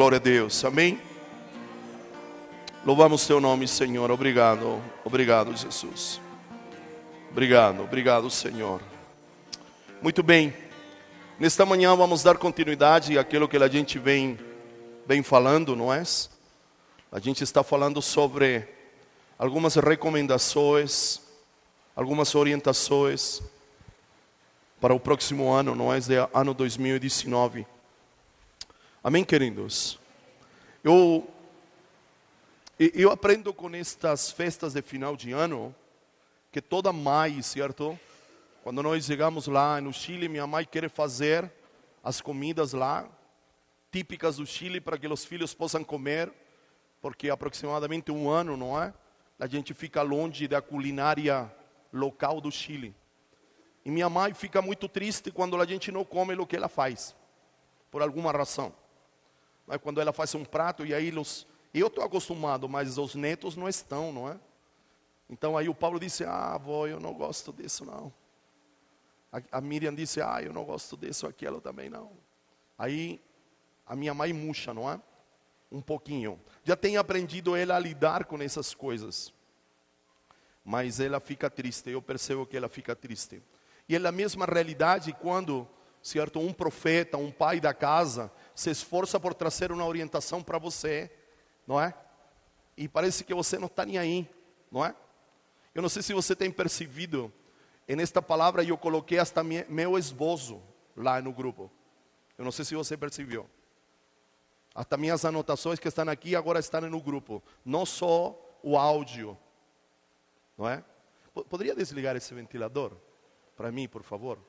Glória a Deus, amém? Louvamos teu nome, Senhor. Obrigado, obrigado, Jesus. Obrigado, Senhor. Muito bem, nesta manhã vamos dar continuidade àquilo que a gente vem falando, não é? A gente está falando sobre algumas recomendações, algumas orientações para o próximo ano, não é? De ano 2019. Amém, queridos? Eu aprendo com estas festas de final de ano que toda mãe, certo? Quando nós chegamos lá no Chile, minha mãe quer fazer as comidas lá, típicas do Chile, para que os filhos possam comer, porque aproximadamente um ano, não é? A gente fica longe da culinária local do Chile. E minha mãe fica muito triste quando a gente não come o que ela faz, por alguma razão. Mas quando ela faz um prato, e aí eu estou acostumado, mas os netos não estão, não é? Então aí o Paulo disse, avó, eu não gosto disso não. A Miriam disse, eu não gosto disso, aquilo também não. Aí a minha mãe murcha, não é? Um pouquinho. Já tem aprendido ela a lidar com essas coisas. Mas ela fica triste, eu percebo que ela fica triste. E é a mesma realidade quando, certo, um profeta, um pai da casa, se esforça por trazer uma orientação para você, não é? E parece que você não está nem aí, não é? Eu não sei se você tem percebido, nesta palavra eu coloquei hasta meu esboço lá no grupo. Eu não sei se você percebeu. Hasta minhas anotações que estão aqui agora estão no grupo. Não só o áudio, não é? Poderia desligar esse ventilador para mim, por favor?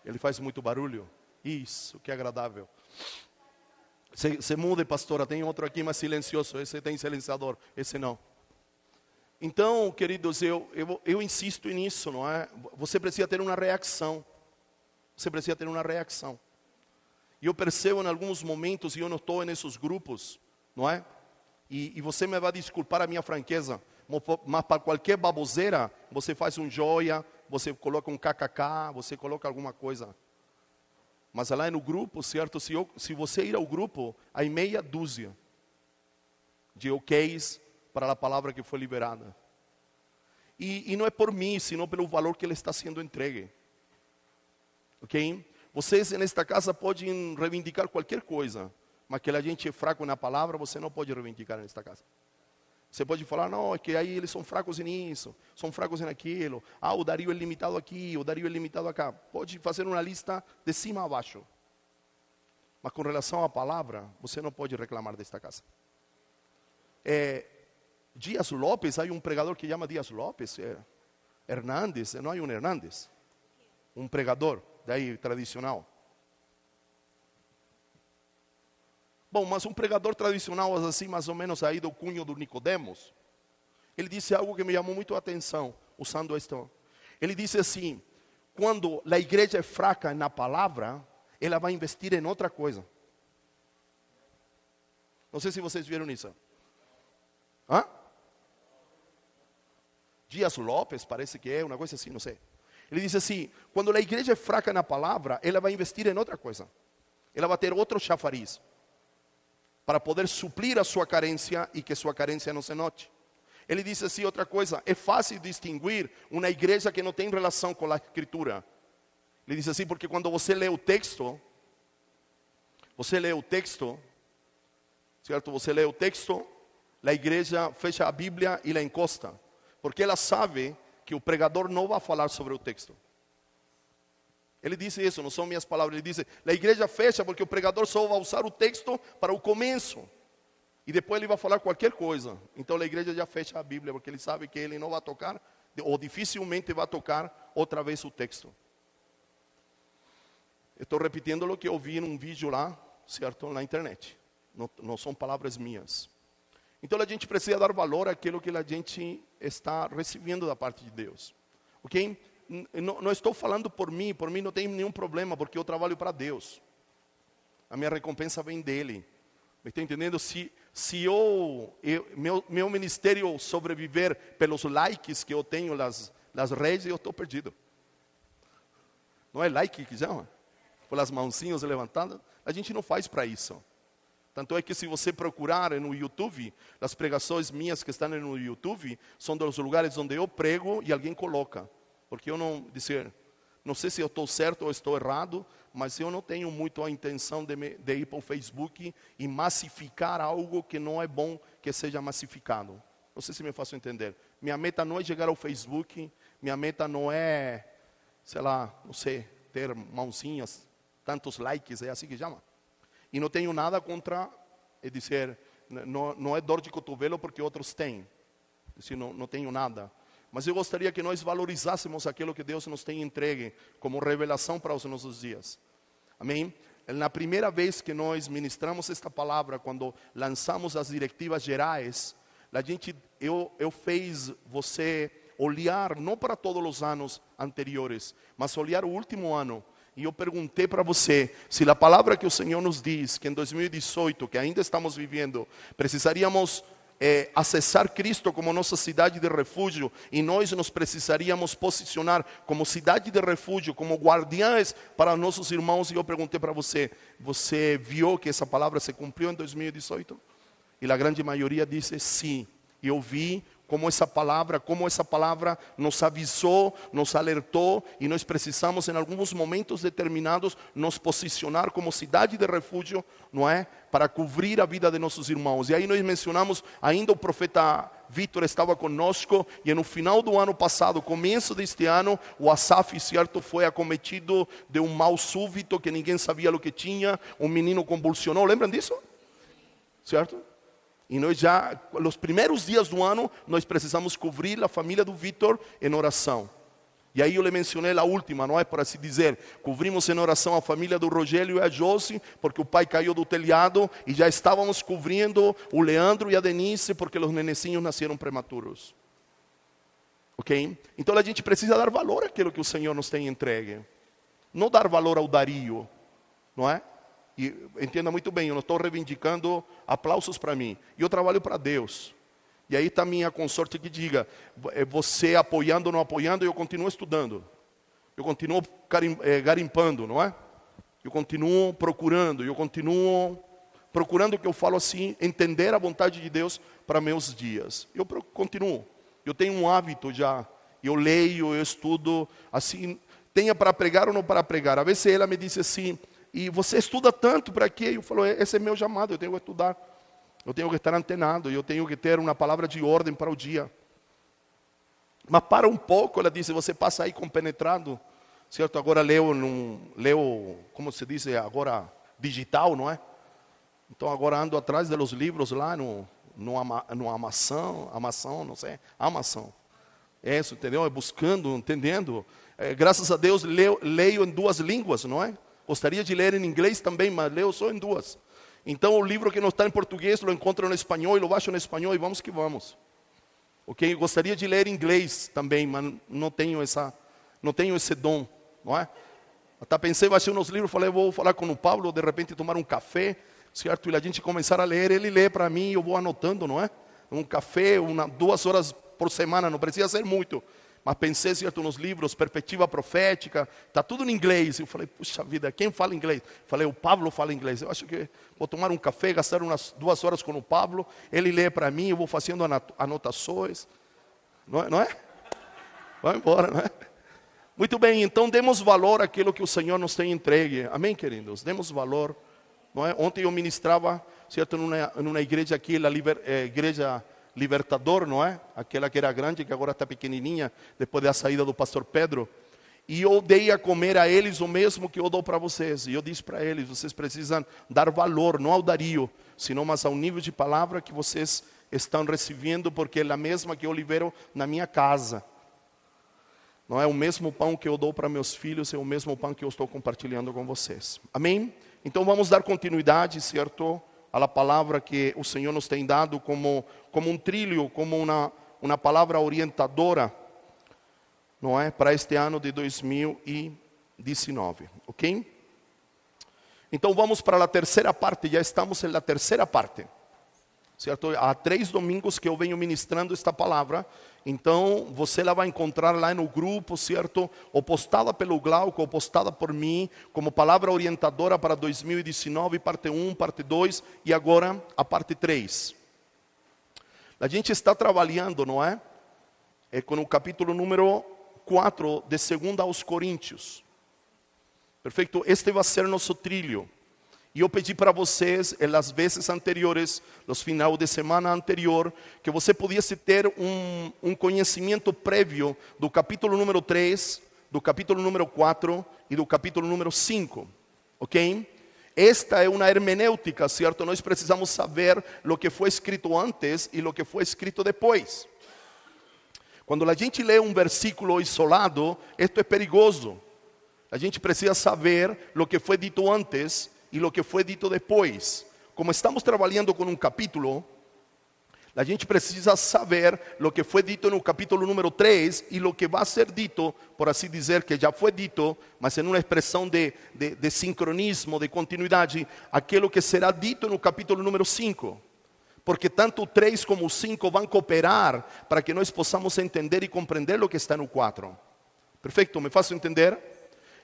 Ele faz muito barulho. Isso, que agradável. Se mude, pastora, tem outro aqui mais silencioso, esse tem silenciador, esse não. Então, queridos, eu insisto nisso, não é? Você precisa ter uma reação. Você precisa ter uma reação. E eu percebo em alguns momentos, e eu não estou nesses grupos, não é? E você me vai desculpar a minha franqueza, mas para qualquer baboseira, você faz um joia, você coloca um kkk, você coloca alguma coisa. Mas lá no grupo, certo? Se você ir ao grupo, há meia dúzia de ok's para a palavra que foi liberada. E não é por mim, senão pelo valor que ele está sendo entregue. Ok? Vocês nesta casa podem reivindicar qualquer coisa, mas que a gente é fraco na palavra, você não pode reivindicar nesta casa. Você pode falar, não, é que aí eles são fracos nisso, são fracos naquilo. O Dario é limitado aqui, o Dario é limitado acá. Pode fazer uma lista de cima a baixo. Mas com relação à palavra, você não pode reclamar desta casa. Dias Lopes, há um pregador que chama Dias Lopes, Hernández, não há um Hernández? Um pregador, daí tradicional. Bom, mas um pregador tradicional, assim, mais ou menos aí do cunho do Nicodemos, ele disse algo que me chamou muito a atenção, usando isto. Ele disse assim, quando a igreja é fraca na palavra, ela vai investir em outra coisa. Não sei se vocês viram isso. Dias Lopes, parece que é uma coisa assim, não sei. Ele disse assim, quando a igreja é fraca na palavra, ela vai investir em outra coisa. Ela vai ter outro chafariz, para poder suprir a sua carência e que sua carência não se note. Ele disse assim outra coisa, é fácil distinguir uma igreja que não tem relação com a escritura. Ele disse assim, porque quando você lê o texto, certo? Você lê o texto, a igreja fecha a Bíblia e la encosta, porque ela sabe que o pregador não vai falar sobre o texto. Ele disse isso, não são minhas palavras. Ele disse, a igreja fecha porque o pregador só vai usar o texto para o começo. E depois ele vai falar qualquer coisa. Então a igreja já fecha a Bíblia, porque ele sabe que ele não vai tocar, ou dificilmente vai tocar outra vez o texto. Estou repetindo o que eu vi em um vídeo lá, certo? Na internet. Não são palavras minhas. Então a gente precisa dar valor àquilo que a gente está recebendo da parte de Deus. Ok? Não estou falando por mim não tem nenhum problema, porque eu trabalho para Deus. A minha recompensa vem dele. Me está entendendo? Se meu ministério sobreviver pelos likes que eu tenho nas redes, eu estou perdido. Não é like que chama? Pelas mãozinhas levantadas, a gente não faz para isso. Tanto é que se você procurar no YouTube, as pregações minhas que estão no YouTube, são dos lugares onde eu prego e alguém coloca. Porque eu não sei se eu estou certo ou estou errado, mas eu não tenho muito a intenção de ir para o Facebook e massificar algo que não é bom que seja massificado. Não sei se me faço entender. Minha meta não é chegar ao Facebook, minha meta não é, sei lá, não sei, ter mãozinhas, tantos likes, é assim que chama. E não tenho nada contra, é dizer, não é dor de cotovelo porque outros têm. Não tenho nada. Mas eu gostaria que nós valorizássemos aquilo que Deus nos tem entregue como revelação para os nossos dias. Amém? Na primeira vez que nós ministramos esta palavra, quando lançamos as diretivas gerais, eu fiz você olhar, não para todos os anos anteriores, mas olhar o último ano. E eu perguntei para você, se a palavra que o Senhor nos diz, que em 2018, que ainda estamos vivendo, precisaríamos acessar Cristo como nossa cidade de refúgio, e nós nos precisaríamos posicionar como cidade de refúgio, como guardiães para nossos irmãos. E eu perguntei para você, você viu que essa palavra se cumpriu em 2018? E a grande maioria disse sim. E eu vi como essa palavra nos avisou, nos alertou, e nós precisamos em alguns momentos determinados nos posicionar como cidade de refúgio, não é? Para cobrir a vida de nossos irmãos. E aí nós mencionamos, ainda o profeta Vitor estava conosco, e no final do ano passado, começo deste ano, o Asaf, certo, foi acometido de um mal súbito que ninguém sabia o que tinha, um menino convulsionou, lembram disso? Certo? E nós já, nos primeiros dias do ano, nós precisamos cobrir a família do Vitor em oração. E aí eu lhe mencionei a última, não é? Por assim dizer, cobrimos em oração a família do Rogério e a Josi, porque o pai caiu do telhado, e já estávamos cobrindo o Leandro e a Denise, porque os nenecinhos nasceram prematuros. Ok? Então a gente precisa dar valor àquilo que o Senhor nos tem entregue. Não dar valor ao dario, não é? E entenda muito bem, eu não estou reivindicando aplausos para mim. Eu trabalho para Deus. E aí está a minha consorte que diga, você apoiando ou não apoiando, eu continuo estudando. Eu continuo garimpando, não é? Eu continuo procurando, o que eu falo assim, entender a vontade de Deus para meus dias. Eu continuo. Eu tenho um hábito já. Eu leio, eu estudo, assim, tenha para pregar ou não para pregar. Às vezes ela me disse assim, e você estuda tanto para quê? Eu falo, esse é meu chamado, eu tenho que estudar. Eu tenho que estar antenado, eu tenho que ter uma palavra de ordem para o dia. Mas para um pouco, ela disse, você passa aí compenetrado, certo? Agora leu, como se diz, agora digital, não é? Então agora ando atrás dos livros lá no Amazon, não sei, Amazon. É isso, entendeu? Buscando, entendendo. Graças a Deus leio em 2 línguas, não é? Gostaria de ler em inglês também, mas leio só em 2. Então o livro que não está em português, lo encontro no espanhol, e lo baixo no espanhol, e vamos que vamos. Ok? Gostaria de ler em inglês também, mas não tenho esse dom, não é? Até pensei, baixei uns livros, falei, vou falar com o Pablo, de repente tomar um café, certo? E a gente começar a ler, ele lê para mim, e eu vou anotando, não é? Um café, 2 horas por semana, não precisa ser muito. Mas pensei, certo, nos livros, perspectiva profética, está tudo em inglês. Eu falei, puxa vida, quem fala inglês? Falei, o Pablo fala inglês. Eu acho que vou tomar um café, gastar umas 2 horas com o Pablo, ele lê para mim, eu vou fazendo anotações. Não é? Vai embora, não é? Muito bem, então demos valor àquilo que o Senhor nos tem entregue. Amém, queridos? Demos valor. Não é? Ontem eu ministrava, certo, numa igreja aqui, igreja Libertador, não é? Aquela que era grande, que agora está pequenininha, depois da saída do pastor Pedro. E eu dei a comer a eles o mesmo que eu dou para vocês. E eu disse para eles, vocês precisam dar valor, não ao dario, sino mais ao nível de palavra que vocês estão recebendo, porque é a mesma que eu libero na minha casa. Não é o mesmo pão que eu dou para meus filhos, é o mesmo pão que eu estou compartilhando com vocês. Amém? Então vamos dar continuidade, certo? A palavra que o Senhor nos tem dado como um trilho, como uma palavra orientadora, não é? Para este ano de 2019, ok? Então vamos para a terceira parte, já estamos na terceira parte. certo? Há 3 domingos que eu venho ministrando esta palavra. Então, você la vai encontrar lá no grupo, certo? Ou postada pelo Glauco, ou postada por mim, como palavra orientadora para 2019, parte 1, parte 2, e agora a parte 3. A gente está trabalhando, não é? Com o capítulo número 4 de 2 aos Coríntios. Perfeito? Este vai ser nosso trilho. E eu pedi para vocês, nas vezes anteriores, nos finais de semana anterior, que você pudesse ter um conhecimento prévio do capítulo número 3, do capítulo número 4 e do capítulo número 5. Ok? Esta é uma hermenêutica, certo? Nós precisamos saber o que foi escrito antes e o que foi escrito depois. Quando a gente lê um versículo isolado, isto é perigoso. A gente precisa saber o que foi dito antes e o que foi dito depois. Como estamos trabalhando com um capítulo, a gente precisa saber o que foi dito no capítulo número 3 e o que vai ser dito, por assim dizer, que já foi dito, mas em uma expressão de sincronismo, de continuidade, aquilo que será dito no capítulo número 5. Porque tanto o 3 como o 5 vão cooperar para que nós possamos entender e compreender o que está no 4. Perfeito? Me faço entender?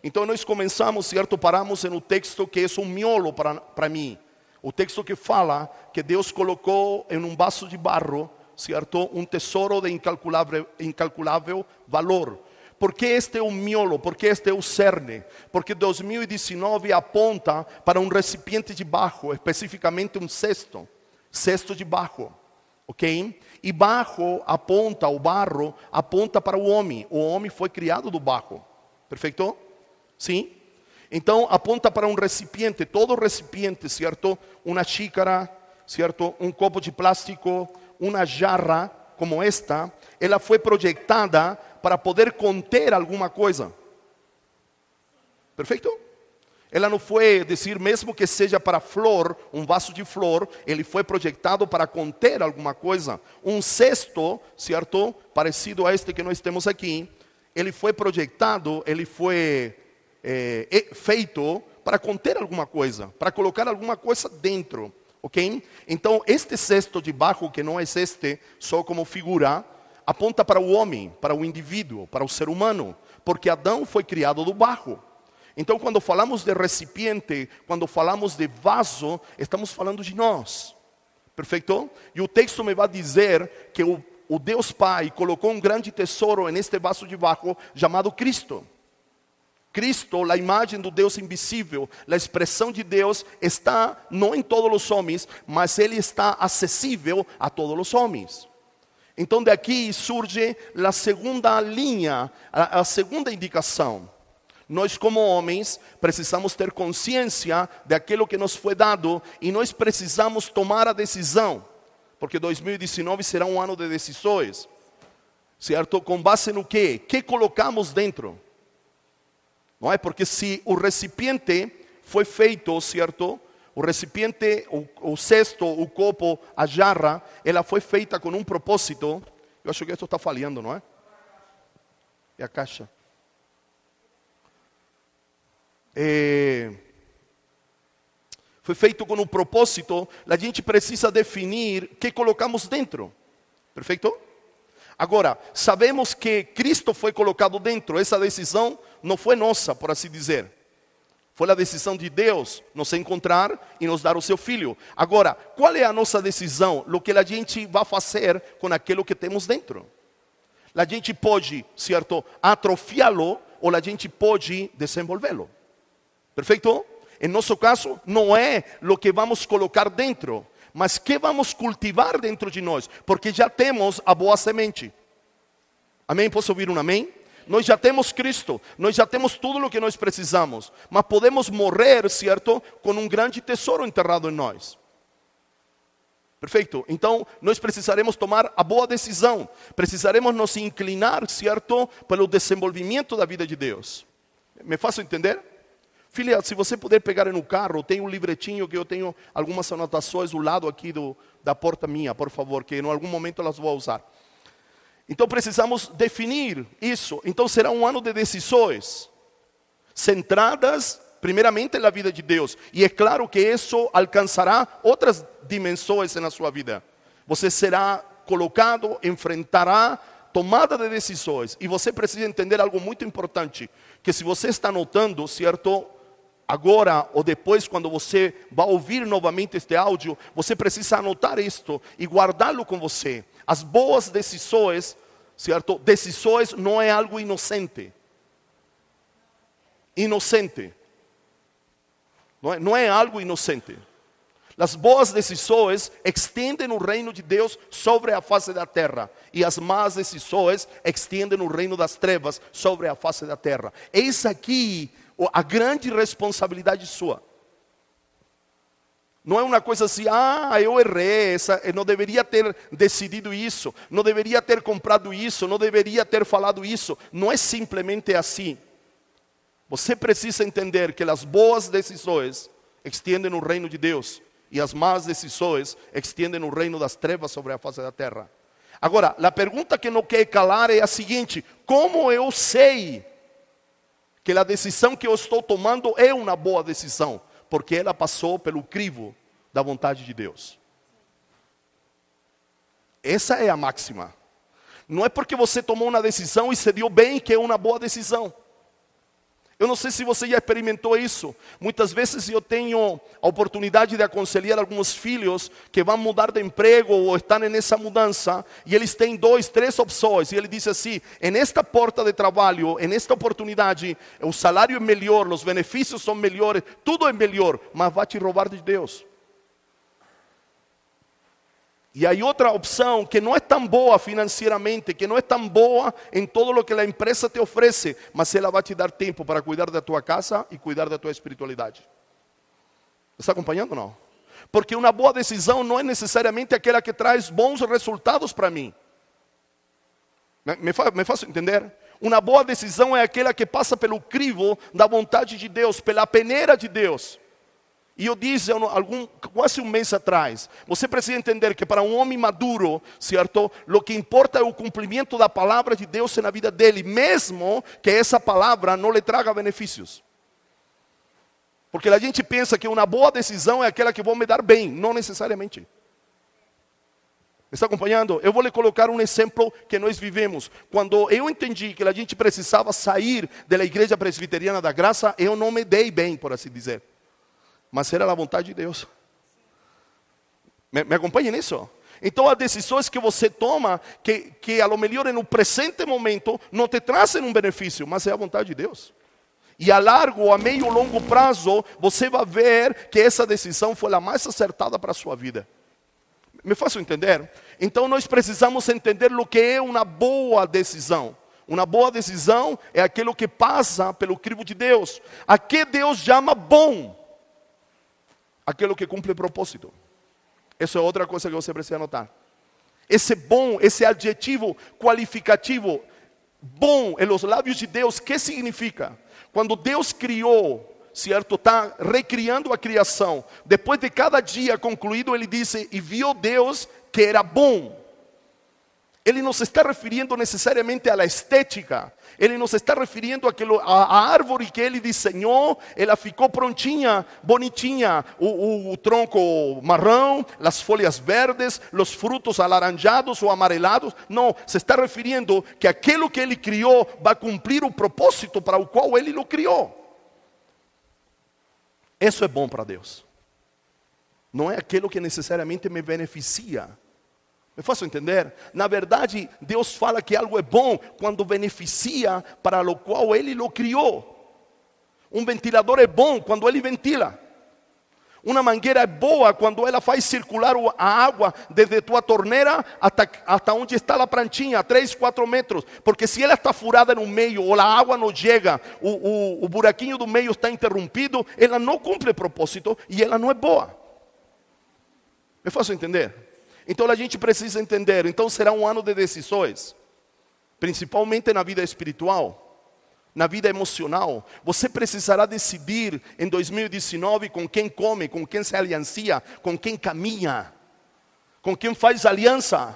Então nós começamos, certo? Paramos no texto que é um miolo para mim. O texto que fala que Deus colocou em um vaso de barro, certo? Um tesouro de incalculável valor. Por que este é o miolo? Por que este é o cerne? Porque 2019 aponta para um recipiente de barro, especificamente um cesto de barro. Ok? E barro aponta, o barro aponta para o homem. O homem foi criado do barro. Perfeito? Sim? Então aponta para um recipiente, todo recipiente, certo? Uma xícara, certo? Um copo de plástico, uma jarra como esta, ela foi projetada para poder conter alguma coisa. Perfeito? Ela não foi dizer, mesmo que seja para flor, um vaso de flor, ele foi projetado para conter alguma coisa. Um cesto, certo? Parecido a este que nós temos aqui, ele foi projetado, ele foi feito para conter alguma coisa, para colocar alguma coisa dentro, ok? Então, este cesto de barro, que não é este só como figura, aponta para o homem, para o indivíduo, para o ser humano, porque Adão foi criado do barro. Então, quando falamos de recipiente, quando falamos de vaso, estamos falando de nós, perfeito? E o texto me vai dizer que o Deus Pai colocou um grande tesouro neste vaso de barro chamado Cristo. Cristo, a imagem do Deus invisível, a expressão de Deus está não em todos os homens, mas ele está acessível a todos os homens. Então daqui surge a segunda linha, a segunda indicação. Nós como homens precisamos ter consciência daquilo que nos foi dado e nós precisamos tomar a decisão, porque 2019 será um ano de decisões, certo? Com base no quê? Que colocamos dentro? Não é? Porque se o recipiente foi feito, certo? O recipiente, o cesto, o copo, a jarra, ela foi feita com um propósito. Eu acho que isso está falhando, não é? É a caixa. Foi feito com um propósito. A gente precisa definir o que colocamos dentro. Perfeito? Agora, sabemos que Cristo foi colocado dentro. Essa decisão não foi nossa, por assim dizer. Foi a decisão de Deus nos encontrar e nos dar o seu Filho. Agora, qual é a nossa decisão? O que a gente vai fazer com aquilo que temos dentro? A gente pode, certo, atrofiá-lo ou a gente pode desenvolvê-lo. Perfeito? Em nosso caso, não é o que vamos colocar dentro, mas que vamos cultivar dentro de nós, porque já temos a boa semente. Amém? Posso ouvir um amém? Nós já temos Cristo, nós já temos tudo o que nós precisamos, mas podemos morrer, certo, com um grande tesouro enterrado em nós. Perfeito? Então, nós precisaremos tomar a boa decisão, precisaremos nos inclinar, certo, pelo desenvolvimento da vida de Deus. Me faço entender? Filha, se você puder pegar no carro, tem um livretinho que eu tenho algumas anotações do lado aqui da porta minha, por favor, que em algum momento elas vou usar. Então precisamos definir isso. Então será um ano de decisões, centradas primeiramente na vida de Deus. E é claro que isso alcançará outras dimensões na sua vida. Você será colocado, enfrentará tomada de decisões. E você precisa entender algo muito importante, que se você está notando, certo? Agora ou depois, quando você vai ouvir novamente este áudio, você precisa anotar isto e guardá-lo com você. As boas decisões, certo? Decisões não é algo inocente. Inocente. Não é algo inocente. As boas decisões estendem o reino de Deus sobre a face da terra. E as más decisões estendem o reino das trevas sobre a face da terra. Eis aqui a grande responsabilidade sua. Não é uma coisa assim, eu errei, eu não deveria ter decidido isso, não deveria ter comprado isso, não deveria ter falado isso. Não é simplesmente assim. Você precisa entender que as boas decisões estendem o reino de Deus e as más decisões estendem o reino das trevas sobre a face da terra. Agora, a pergunta que não quer calar é a seguinte: como eu sei que a decisão que eu estou tomando é uma boa decisão? Porque ela passou pelo crivo da vontade de Deus. Essa é a máxima. Não é porque você tomou uma decisão e se deu bem que é uma boa decisão. Eu não sei se você já experimentou isso. Muitas vezes eu tenho a oportunidade de aconselhar alguns filhos que vão mudar de emprego ou estão nessa mudança, e eles têm 2, 3 opções, e ele diz assim: nesta porta de trabalho, nesta oportunidade, o salário é melhor, os benefícios são melhores, tudo é melhor, mas vai te roubar de Deus. E aí outra opção que não é tão boa financeiramente, que não é tão boa em todo o que a empresa te oferece, mas ela vai te dar tempo para cuidar da tua casa e cuidar da tua espiritualidade. Está acompanhando ou não? Porque uma boa decisão não é necessariamente aquela que traz bons resultados para mim. Me faço entender? Uma boa decisão é aquela que passa pelo crivo da vontade de Deus, pela peneira de Deus. E eu disse quase um mês atrás, você precisa entender que para um homem maduro, certo? O que importa é o cumprimento da palavra de Deus na vida dele, mesmo que essa palavra não lhe traga benefícios. Porque a gente pensa que uma boa decisão é aquela que vai me dar bem, não necessariamente. Me está acompanhando? Eu vou lhe colocar um exemplo que nós vivemos. Quando eu entendi que a gente precisava sair da Igreja Presbiteriana da Graça, eu não me dei bem, por assim dizer. Mas era a vontade de Deus. Me acompanhe nisso? Então as decisões que você toma, que a lo melhor no presente momento não te trazem um benefício, mas é a vontade de Deus. E a largo, a meio, longo prazo, você vai ver que essa decisão foi a mais acertada para a sua vida. Me faço entender? Então nós precisamos entender o que é uma boa decisão. Uma boa decisão é aquilo que passa pelo crivo de Deus. A que Deus chama bom? Aquilo que cumpre propósito. Isso é outra coisa que você precisa notar. Esse bom, esse adjetivo qualificativo, bom em los lábios de Deus, que significa? Quando Deus criou, certo? Está recriando a criação. Depois de cada dia concluído, ele disse: e viu Deus que era bom. Ele não se está referindo necessariamente à estética. Ele não se está referindo à árvore que ele desenhou. Ela ficou prontinha, bonitinha. O tronco marrão, as folhas verdes, os frutos alaranjados ou amarelados. Não, se está referindo que aquilo que ele criou vai cumprir o propósito para o qual ele o criou. Isso é bom para Deus. Não é aquilo que necessariamente me beneficia. Me faço entender? Na verdade, Deus fala que algo é bom quando beneficia para o qual Ele o criou. Um ventilador é bom quando ele ventila. Uma mangueira é boa quando ela faz circular a água desde tua torneira até onde está a plantinha, 3, 4 metros. Porque se ela está furada no meio ou a água não chega, o buraquinho do meio está interrompido, ela não cumpre propósito e ela não é boa. Me faço entender? Então a gente precisa entender, então será um ano de decisões, principalmente na vida espiritual, na vida emocional. Você precisará decidir em 2019 com quem come, com quem se aliancia, com quem caminha, com quem faz aliança.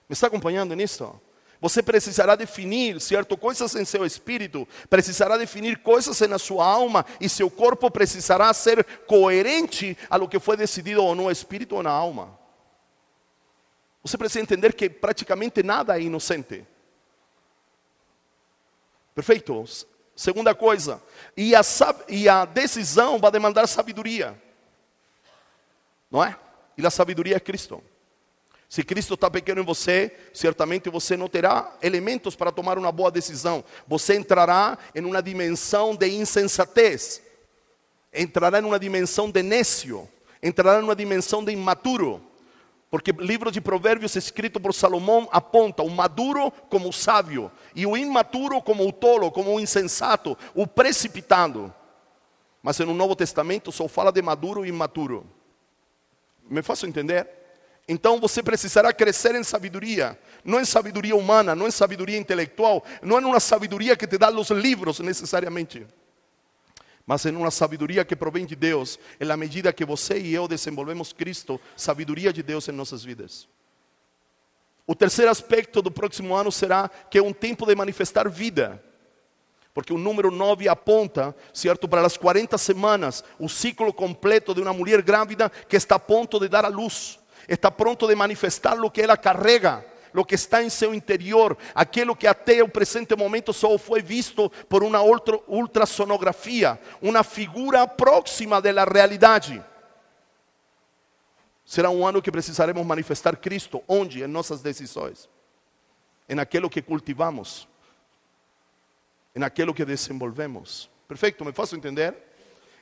Me está acompanhando nisso? Você precisará definir, certo, coisas em seu espírito, precisará definir coisas na sua alma, e seu corpo precisará ser coerente a lo que foi decidido ou no espírito ou na alma. Você precisa entender que praticamente nada é inocente. Perfeito? Segunda coisa, e a decisão vai demandar sabedoria. Não é? E a sabedoria é Cristo. Se Cristo está pequeno em você, certamente você não terá elementos para tomar uma boa decisão. Você entrará em uma dimensão de insensatez. Entrará em uma dimensão de nécio. Entrará em uma dimensão de imaturo. Porque o livro de Provérbios escrito por Salomão aponta o maduro como o sábio e o imaturo como o tolo, como o insensato, o precipitado. Mas no Novo Testamento só fala de maduro e imaturo. Me faço entender? Então você precisará crescer em sabedoria, não em sabedoria humana, não em sabedoria intelectual, não em uma sabedoria que te dá os livros necessariamente, mas em uma sabedoria que provém de Deus, na medida que você e eu desenvolvemos Cristo, sabedoria de Deus em nossas vidas. O terceiro aspecto do próximo ano será que é um tempo de manifestar vida. Porque o número 9 aponta, certo, para as 40 semanas, o ciclo completo de uma mulher grávida que está a ponto de dar à luz. Está pronto de manifestar o que ela carrega, o que está em seu interior, aquilo que até o presente momento só foi visto por uma ultrassonografia, uma figura próxima da realidade. Será um ano que precisaremos manifestar Cristo. Onde? Em nossas decisões, em aquilo que cultivamos, em aquilo que desenvolvemos. Perfeito? Me faço entender?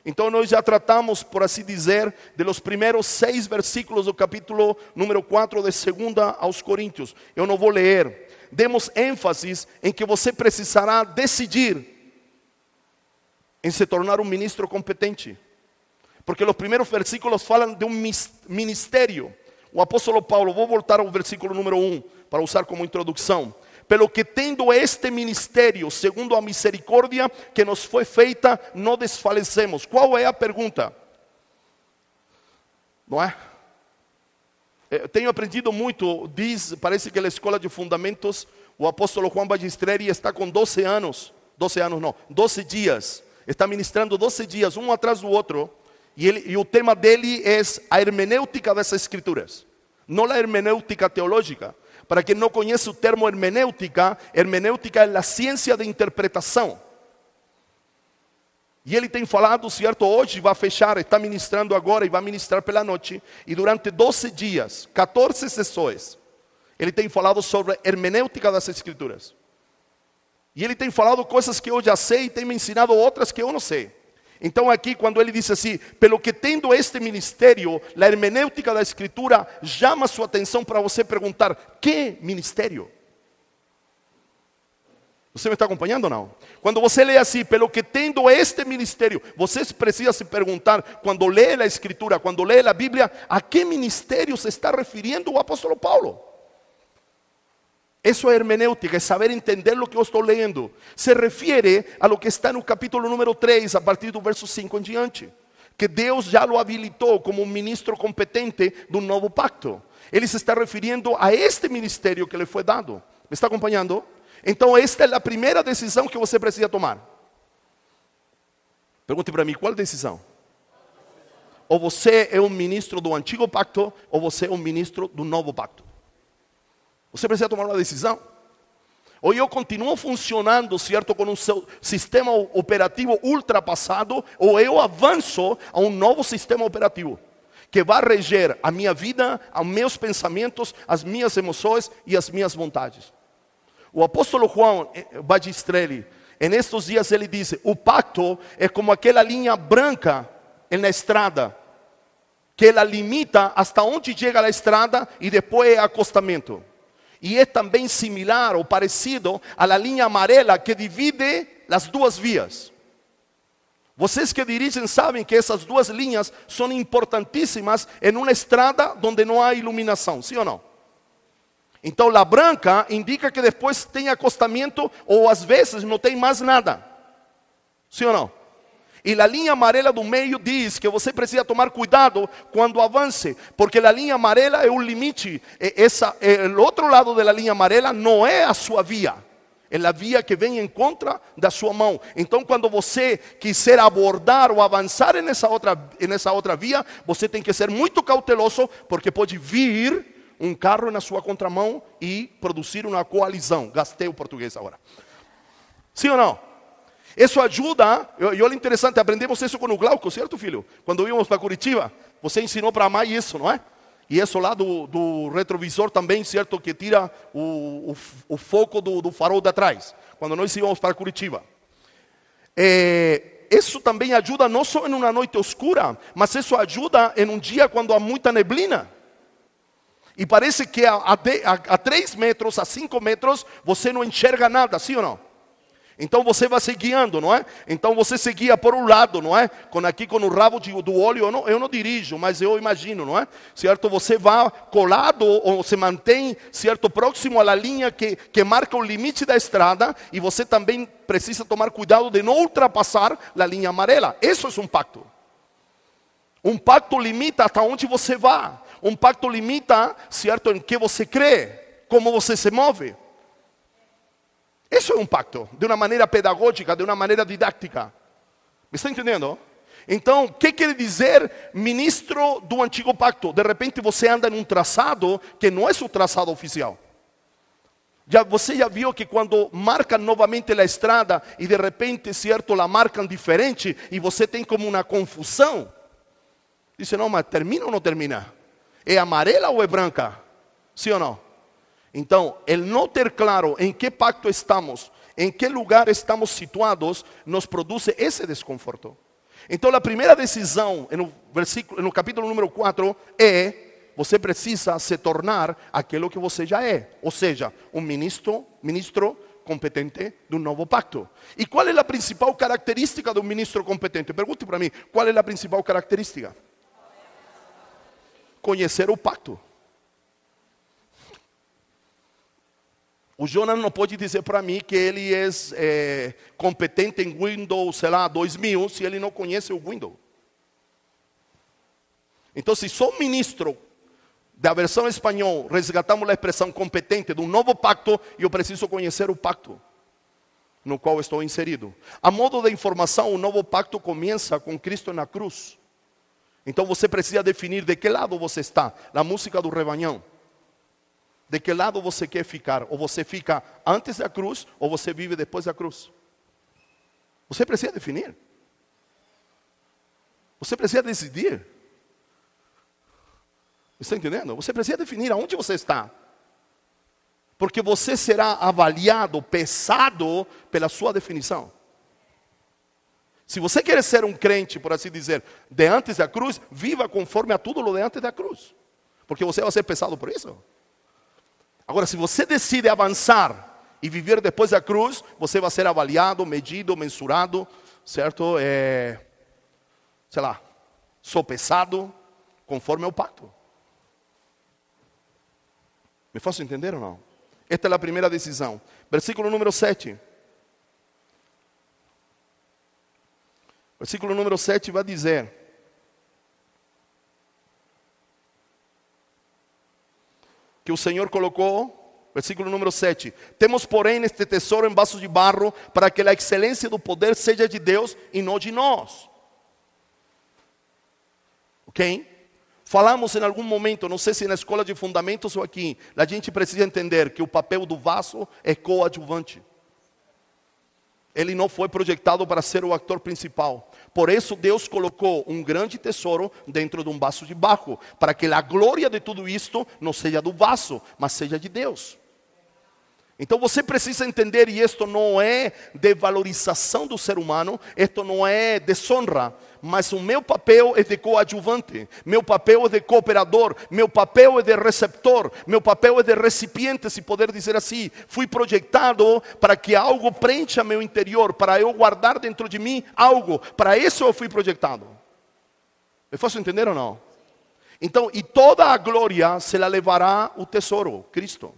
Então nós já tratamos, por assim dizer, de los primeiros 6 versículos do capítulo número 4 de 2 aos Coríntios. Eu não vou ler. Demos ênfase em que você precisará decidir em se tornar um ministro competente. Porque os primeiros versículos falam de um ministério. O apóstolo Paulo, vou voltar ao versículo número 1 para usar como introdução. Pelo que tendo este ministério, segundo a misericórdia que nos foi feita, não desfalecemos. Qual é a pergunta? Não é? Eu tenho aprendido muito, parece que na escola de fundamentos, o apóstolo Juan Ballesteri está com 12 anos, 12 dias, está ministrando 12 dias, um atrás do outro, e o tema dele é a hermenêutica das escrituras, não a hermenêutica teológica. Para quem não conhece o termo hermenêutica, hermenêutica é a ciência de interpretação. E ele tem falado, certo, hoje vai fechar, está ministrando agora e vai ministrar pela noite. E durante 12 dias, 14 sessões, ele tem falado sobre hermenêutica das escrituras. E ele tem falado coisas que eu já sei e tem me ensinado outras que eu não sei. Então aqui quando ele diz assim, pelo que tendo este ministério, a hermenêutica da escritura chama sua atenção para você perguntar, que ministério? Você me está acompanhando ou não? Quando você lê assim, pelo que tendo este ministério, você precisa se perguntar, quando lê a escritura, quando lê a Bíblia, a que ministério se está referindo o apóstolo Paulo? Isso é hermenêutica, é saber entender o que eu estou lendo. Se refere a lo que está no capítulo número 3, a partir do verso 5 em diante. Que Deus já o habilitou como um ministro competente do novo pacto. Ele se está referindo a este ministério que lhe foi dado. Me está acompanhando? Então esta é a primeira decisão que você precisa tomar. Pergunte para mim, qual decisão? Ou você é um ministro do antigo pacto, ou você é um ministro do novo pacto. Você precisa tomar uma decisão. Ou eu continuo funcionando, certo, com um sistema operativo ultrapassado, ou eu avanço a um novo sistema operativo, que vai reger a minha vida, os meus pensamentos, as minhas emoções e as minhas vontades. O apóstolo Juan Ballesteri, nestes dias ele diz, o pacto é como aquela linha branca na estrada, que ela limita hasta onde chega a estrada e depois é acostamento. E é também similar ou parecido à linha amarela que divide as duas vias. Vocês que dirigem sabem que essas duas linhas são importantíssimas em uma estrada onde não há iluminação, sim ou não? Então a branca indica que depois tem acostamento ou às vezes não tem mais nada, sim ou não? E a linha amarela do meio diz que você precisa tomar cuidado quando avance, porque a linha amarela é o limite. O outro lado da linha amarela não é a sua via, é a via que vem em contra da sua mão. Então, quando você quiser abordar ou avançar nessa outra via, você tem que ser muito cauteloso, porque pode vir um carro na sua contramão e produzir uma coalizão. Gastei o português agora. Sim ou não? Isso ajuda, e olha interessante, aprendemos isso com o Glauco, certo, filho? Quando íamos para Curitiba, você ensinou para a mãe isso, não é? E isso lá do retrovisor também, certo? Que tira o foco do farol de atrás, quando nós íamos para Curitiba. Isso também ajuda não só em uma noite escura, mas isso ajuda em um dia quando há muita neblina. E parece que a 3 metros, a 5 metros, você não enxerga nada, sim ou não? Então você vai se guiando, não é? Então você se guia por um lado, não é? Aqui com o rabo do olho, eu não dirijo, mas eu imagino, não é? Certo? Você vai colado ou se mantém, certo, próximo à linha que marca o limite da estrada, e você também precisa tomar cuidado de não ultrapassar a linha amarela. Isso é um pacto. Um pacto limita até onde você vai. Um pacto limita, certo, em que você crê, como você se move. Isso é um pacto, de uma maneira pedagógica, de uma maneira didática. Me está entendendo? Então, o que quer dizer ministro do antigo pacto? De repente você anda num traçado que não é o traçado oficial. Você já viu que quando marcam novamente a estrada e de repente, certo, la marcam diferente e você tem como uma confusão? Diz, não, mas termina ou não termina? É amarela ou é branca? Sim ou não? Então, el não ter claro em que pacto estamos, em que lugar estamos situados, nos produz esse desconforto. Então, a primeira decisão, no capítulo número 4, é: você precisa se tornar aquilo que você já é. Ou seja, um ministro competente de um novo pacto. E qual é a principal característica de um ministro competente? Pergunte para mim, qual é a principal característica? Conhecer o pacto. O Jonas não pode dizer para mim que ele é competente em Windows, sei lá, 2000, se ele não conhece o Windows. Então, se sou ministro da versão espanhol, resgatamos a expressão competente de um novo pacto, eu preciso conhecer o pacto no qual estou inserido. A modo de informação, o novo pacto começa com Cristo na cruz. Então, você precisa definir de que lado você está. Na música do rebanhão. De que lado você quer ficar? Ou você fica antes da cruz, ou você vive depois da cruz? Você precisa definir. Você precisa decidir. Está entendendo? Você precisa definir aonde você está. Porque você será avaliado, pesado pela sua definição. Se você quer ser um crente, por assim dizer, de antes da cruz, viva conforme a tudo lo de antes da cruz. Porque você vai ser pesado por isso. Agora, se você decide avançar e viver depois da cruz, você vai ser avaliado, medido, mensurado, certo? Sei lá, sopesado, conforme ao pacto. Me faço entender ou não? Esta é a primeira decisão. Versículo número 7. Versículo número 7 vai dizer: que o Senhor colocou, versículo número 7, temos porém este tesouro em vasos de barro, para que a excelência do poder seja de Deus e não de nós. Ok? Falamos em algum momento, não sei se na escola de fundamentos ou aqui, a gente precisa entender que o papel do vaso é coadjuvante. Ele não foi projetado para ser o ator principal. Por isso Deus colocou um grande tesouro dentro de um vaso de barro, para que a glória de tudo isto não seja do vaso, mas seja de Deus. Então você precisa entender, e isto não é de valorização do ser humano, isto não é desonra, mas o meu papel é de coadjuvante, meu papel é de cooperador, meu papel é de receptor, meu papel é de recipiente, se poder dizer assim. Fui projetado para que algo preencha meu interior, para eu guardar dentro de mim algo, para isso eu fui projetado. Me faço entender ou não? Então, e toda a glória se la levará o tesouro, Cristo.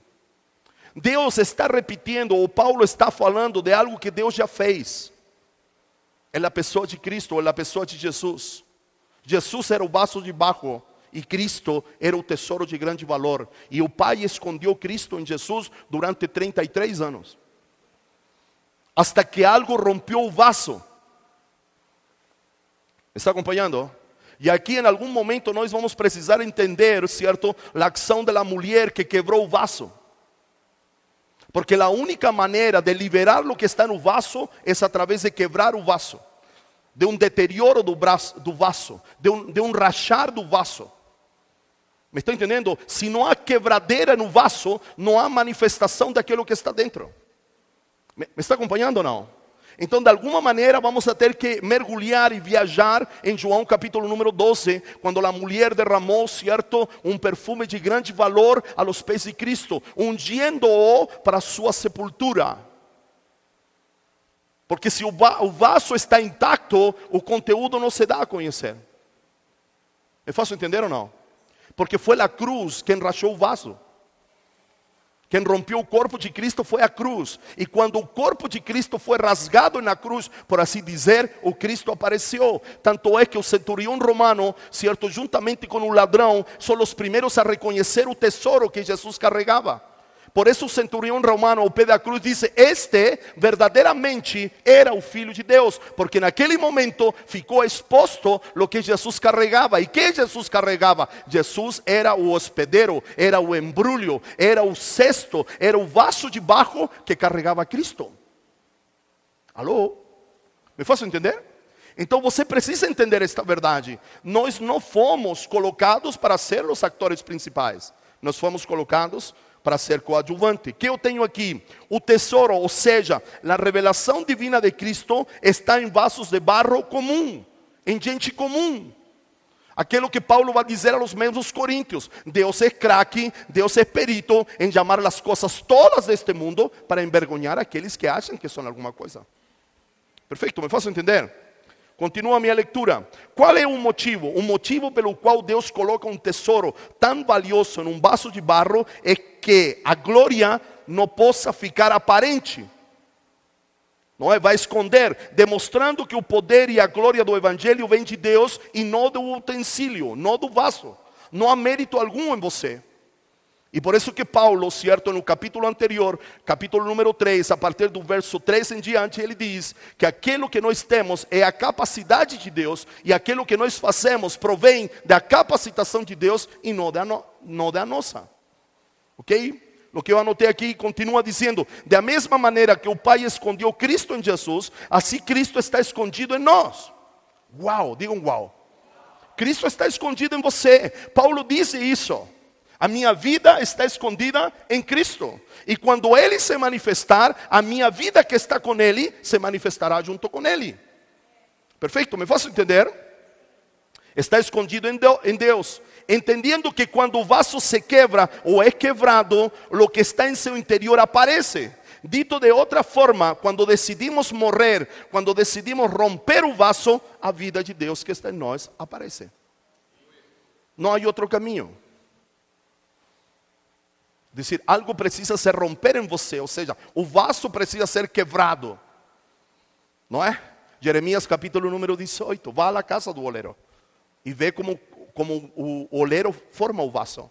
Deus está repetindo, ou Paulo está falando de algo que Deus já fez. é a pessoa de Cristo, é a pessoa de Jesus. Jesus era o vaso de barro e Cristo era o tesouro de grande valor. E o Pai escondeu Cristo em Jesus durante 33 anos. Hasta que algo rompeu o vaso. ¿Me está acompanhando? E aqui em algum momento nós vamos precisar entender, certo, a ação da mulher que quebrou o vaso. Porque a única maneira de liberar o que está no vaso é através de quebrar o vaso. De um deterioro do vaso, de um rachar do vaso. ¿Me está entendendo? Se não há quebradeira no vaso, não há manifestação daquilo que está dentro. ¿Me está acompanhando ou não? Então, de alguma maneira, vamos a ter que mergulhar e viajar em João capítulo número 12, quando a mulher derramou, certo, um perfume de grande valor a los pés de Cristo, ungindo-o para sua sepultura. Porque se o vaso está intacto, o conteúdo não se dá a conhecer. É fácil entender ou não? Porque foi a cruz quem rachou o vaso. Quem rompeu o corpo de Cristo foi a cruz. E quando o corpo de Cristo foi rasgado na cruz, por assim dizer, o Cristo apareceu. Tanto é que o centurião romano, certo, juntamente com o ladrão, são os primeiros a reconhecer o tesouro que Jesus carregava. Por isso o centurião romano, ao pé da cruz, disse: este verdadeiramente era o Filho de Deus. Porque naquele momento ficou exposto o que Jesus carregava. E que Jesus carregava? Jesus era o hospedeiro, era o embrulho, era o cesto, era o vaso de barro que carregava Cristo. Alô? Me faço entender? Então você precisa entender esta verdade. Nós não fomos colocados para ser os atores principais. Nós fomos colocados para ser coadjuvante. Que eu tenho aqui? O tesouro, ou seja, a revelação divina de Cristo está em vasos de barro comum, em gente comum. Aquilo que Paulo vai dizer aos membros coríntios: Deus é craque, Deus é perito em chamar as coisas tolas deste mundo para envergonhar aqueles que acham que são alguma coisa. Perfeito? Me faço entender? Continua a minha leitura. Qual é o motivo? O motivo pelo qual Deus coloca um tesouro tão valioso em um vaso de barro é que a glória não possa ficar aparente. Não é? Vai esconder, demonstrando que o poder e a glória do Evangelho vem de Deus e não do utensílio, não do vaso. Não há mérito algum em você. E por isso que Paulo, certo, no capítulo anterior, capítulo número 3, a partir do verso 3 em diante, ele diz que aquilo que nós temos é a capacidade de Deus, e aquilo que nós fazemos provém da capacitação de Deus e não da nossa. Ok? O que eu anotei aqui continua dizendo: da mesma maneira que o Pai escondeu Cristo em Jesus, assim Cristo está escondido em nós. Uau, digam uau. Cristo está escondido em você. Paulo diz isso. A minha vida está escondida em Cristo. E quando Ele se manifestar, a minha vida que está com Ele, se manifestará junto com Ele. Perfeito? Me faço entender? Está escondido em Deus. Entendendo que quando o vaso se quebra ou é quebrado, o que está em seu interior aparece. Dito de outra forma, quando decidimos morrer, quando decidimos romper o vaso, a vida de Deus que está em nós aparece. Não há outro caminho. Dizer, algo precisa se romper em você, ou seja, o vaso precisa ser quebrado. Não é? Jeremias capítulo número 18. Vá à casa do oleiro e vê como o oleiro forma o vaso.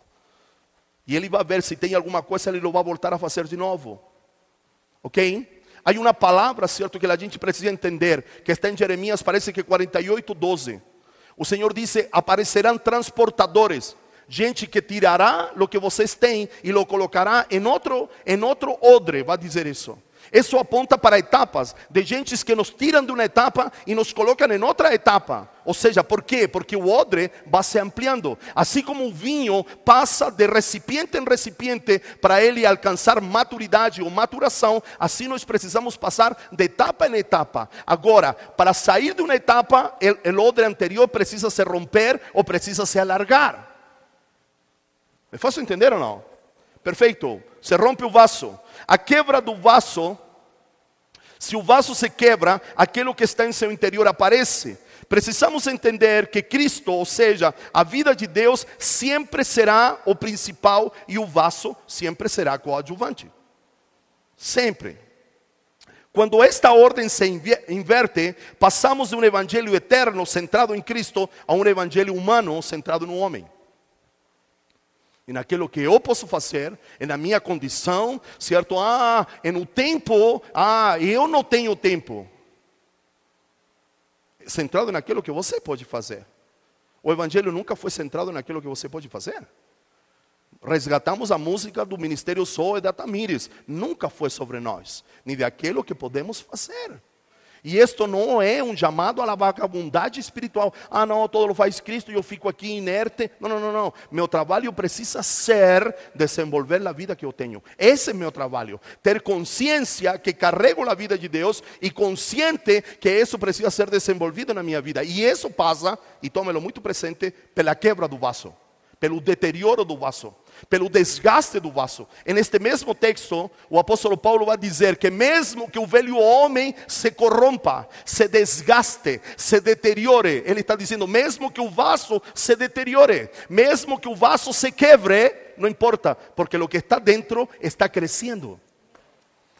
E ele vai ver se tem alguma coisa, ele vai voltar a fazer de novo. Ok? Há uma palavra, certo, que a gente precisa entender, que está em Jeremias, parece que 48:12. O Senhor disse: aparecerão transportadores. Gente que tirará o que vocês têm e lo colocará em outro odre, vai dizer isso. Isso aponta para etapas, de gentes que nos tiram de uma etapa e nos colocam em outra etapa. Ou seja, por quê? Porque o odre vai se ampliando. Assim como o vinho passa de recipiente em recipiente para ele alcançar maturidade ou maturação, assim nós precisamos passar de etapa em etapa. Agora, para sair de uma etapa, o odre anterior precisa se romper ou precisa se alargar. Me faço entender ou não? Perfeito. Se rompe o vaso. A quebra do vaso, se o vaso se quebra, aquilo que está em seu interior aparece. Precisamos entender que Cristo, ou seja, a vida de Deus, sempre será o principal e o vaso sempre será coadjuvante. Sempre. Quando esta ordem se inverte, passamos de um evangelho eterno centrado em Cristo a um evangelho humano centrado no homem. E naquilo que eu posso fazer, na minha condição, certo? No tempo, eu não tenho tempo. Centrado naquilo que você pode fazer. O evangelho nunca foi centrado naquilo que você pode fazer. Resgatamos a música do Ministério Sol e da Tamires. Nunca foi sobre nós, nem daquilo que podemos fazer. E isto não é um chamado à vagabundagem espiritual. Não, todo lo faz Cristo e eu fico aqui inerte. Não. Meu trabalho precisa ser desenvolver a vida que eu tenho. Esse é meu trabalho. Ter consciência que carrego a vida de Deus e consciente que isso precisa ser desenvolvido na minha vida. E isso passa, e tome-lo muito presente, pela quebra do vaso. Pelo deterioro do vaso, pelo desgaste do vaso. Neste mesmo texto, o apóstolo Paulo vai dizer que mesmo que o velho homem se corrompa, se desgaste, se deteriore, ele está dizendo, mesmo que o vaso se deteriore, mesmo que o vaso se quebre, não importa, porque o que está dentro está crescendo.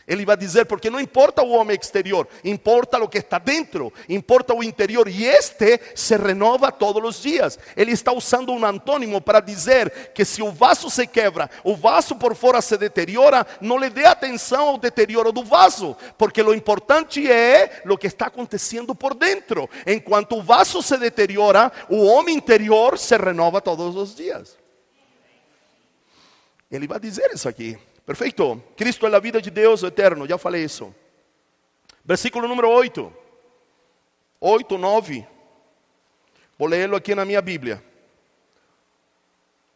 Ele vai dizer, porque não importa o homem exterior, importa o que está dentro, importa o interior, e este se renova todos os dias. Ele está usando um antônimo para dizer que se o vaso se quebra, o vaso por fora se deteriora, não lhe dê atenção ao deterioro do vaso, porque o importante é o que está acontecendo por dentro. Enquanto o vaso se deteriora, o homem interior se renova todos os dias. Ele vai dizer isso aqui. Perfeito. Cristo é a vida de Deus eterno. Já falei isso. Versículo número 8. 8, 9. Vou lê-lo aqui na minha Bíblia.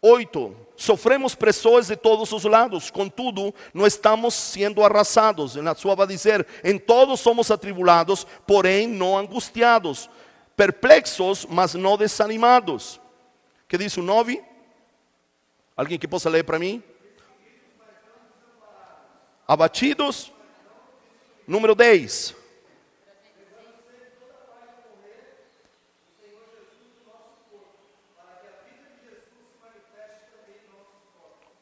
8. Sofremos pressões de todos os lados, contudo, não estamos sendo arrasados. Na sua vai dizer, em todos somos atribulados, porém não angustiados. Perplexos, mas não desanimados. Que diz o 9? Alguém que possa ler para mim? Abatidos. Número 10.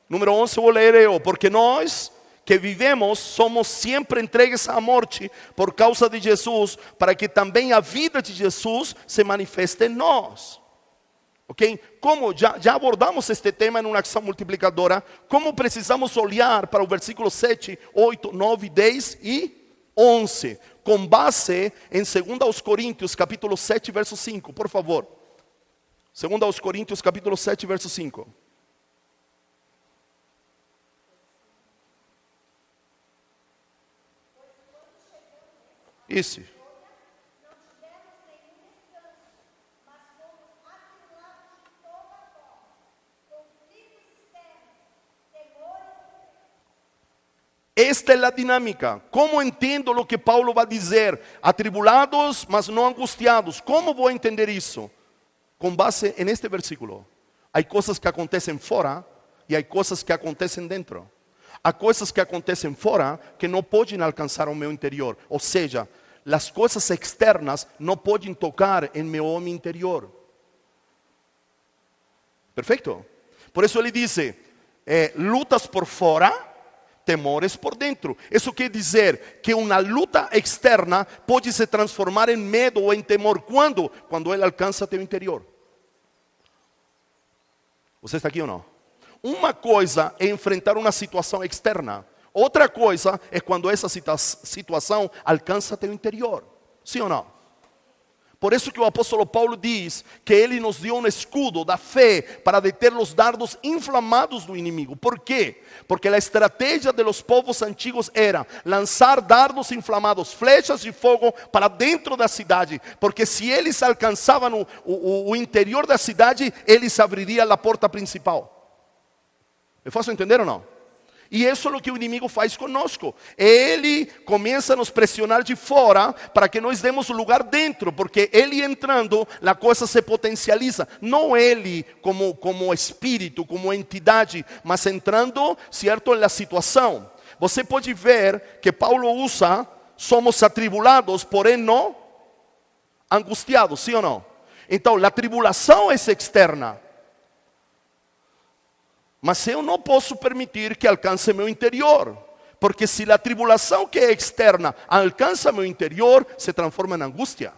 Número 11 vou ler eu. Porque nós que vivemos somos sempre entregues à morte por causa de Jesus, para que também a vida de Jesus se manifeste em nós. Ok? Como já abordamos este tema em uma ação multiplicadora, como precisamos olhar para o versículo 7, 8, 9, 10 e 11, com base em 2 Coríntios, capítulo 7, verso 5, por favor. 2 Coríntios, capítulo 7, verso 5. Isso. Esta é a dinâmica. Como entendo o que Paulo vai dizer? Atribulados, mas não angustiados. Como vou entender isso? Com base neste versículo. Há coisas que acontecem fora e há coisas que acontecem dentro. Há coisas que acontecem fora que não podem alcançar o meu interior. Ou seja, as coisas externas não podem tocar em meu homem interior. Perfeito? Por isso ele diz, lutas por fora, temores por dentro. Isso quer dizer que uma luta externa pode se transformar em medo ou em temor. Quando? Quando ele alcança teu interior. Você está aqui ou não? Uma coisa é enfrentar uma situação externa. Outra coisa é quando essa situação alcança teu interior. Sim ou não? Por isso que o apóstolo Paulo diz que ele nos deu um escudo da fé para deter os dardos inflamados do inimigo. ¿Por quê? Porque a estratégia de los povos antigos era lançar dardos inflamados, flechas de fogo para dentro da cidade. Porque se eles alcançavam o interior da cidade, eles abririam a porta principal. Me faço entender ou não? E isso é o que o inimigo faz conosco. Ele começa a nos pressionar de fora para que nós demos lugar dentro, porque ele entrando, a coisa se potencializa. Não ele como espírito, como entidade, mas entrando, certo, na situação. Você pode ver que Paulo usa, somos atribulados, porém não angustiados, sim ou não? Então, a tribulação é externa. Mas eu não posso permitir que alcance meu interior. Porque se a tribulação que é externa alcança meu interior, se transforma em angústia.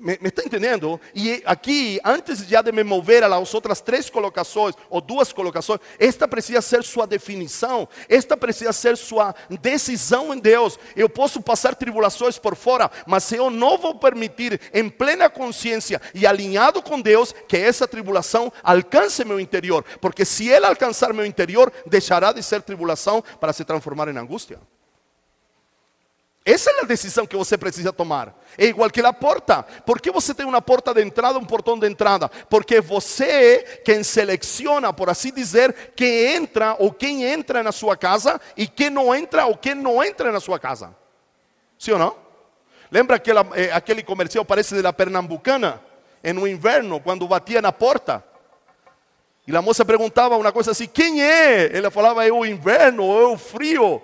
¿Me está entendendo? E aqui, antes já de me mover às outras 3 colocações, ou 2 colocações, esta precisa ser sua definição, esta precisa ser sua decisão em Deus. Eu posso passar tribulações por fora, mas eu não vou permitir, em plena consciência e alinhado com Deus, que essa tribulação alcance meu interior. Porque se ela alcançar meu interior, deixará de ser tribulação para se transformar em angústia. Essa é a decisão que você precisa tomar. É igual que a porta. Por que você tem uma porta de entrada, um portão de entrada? Porque você é quem seleciona, por assim dizer, quem entra ou quem entra na sua casa e quem não entra ou quem não entra na sua casa. Sim ou não? Lembra aquele comercial, parece da Pernambucana, no inverno, quando batia na porta? E a moça perguntava uma coisa assim: quem é? Ela falava: é o inverno, é o frio.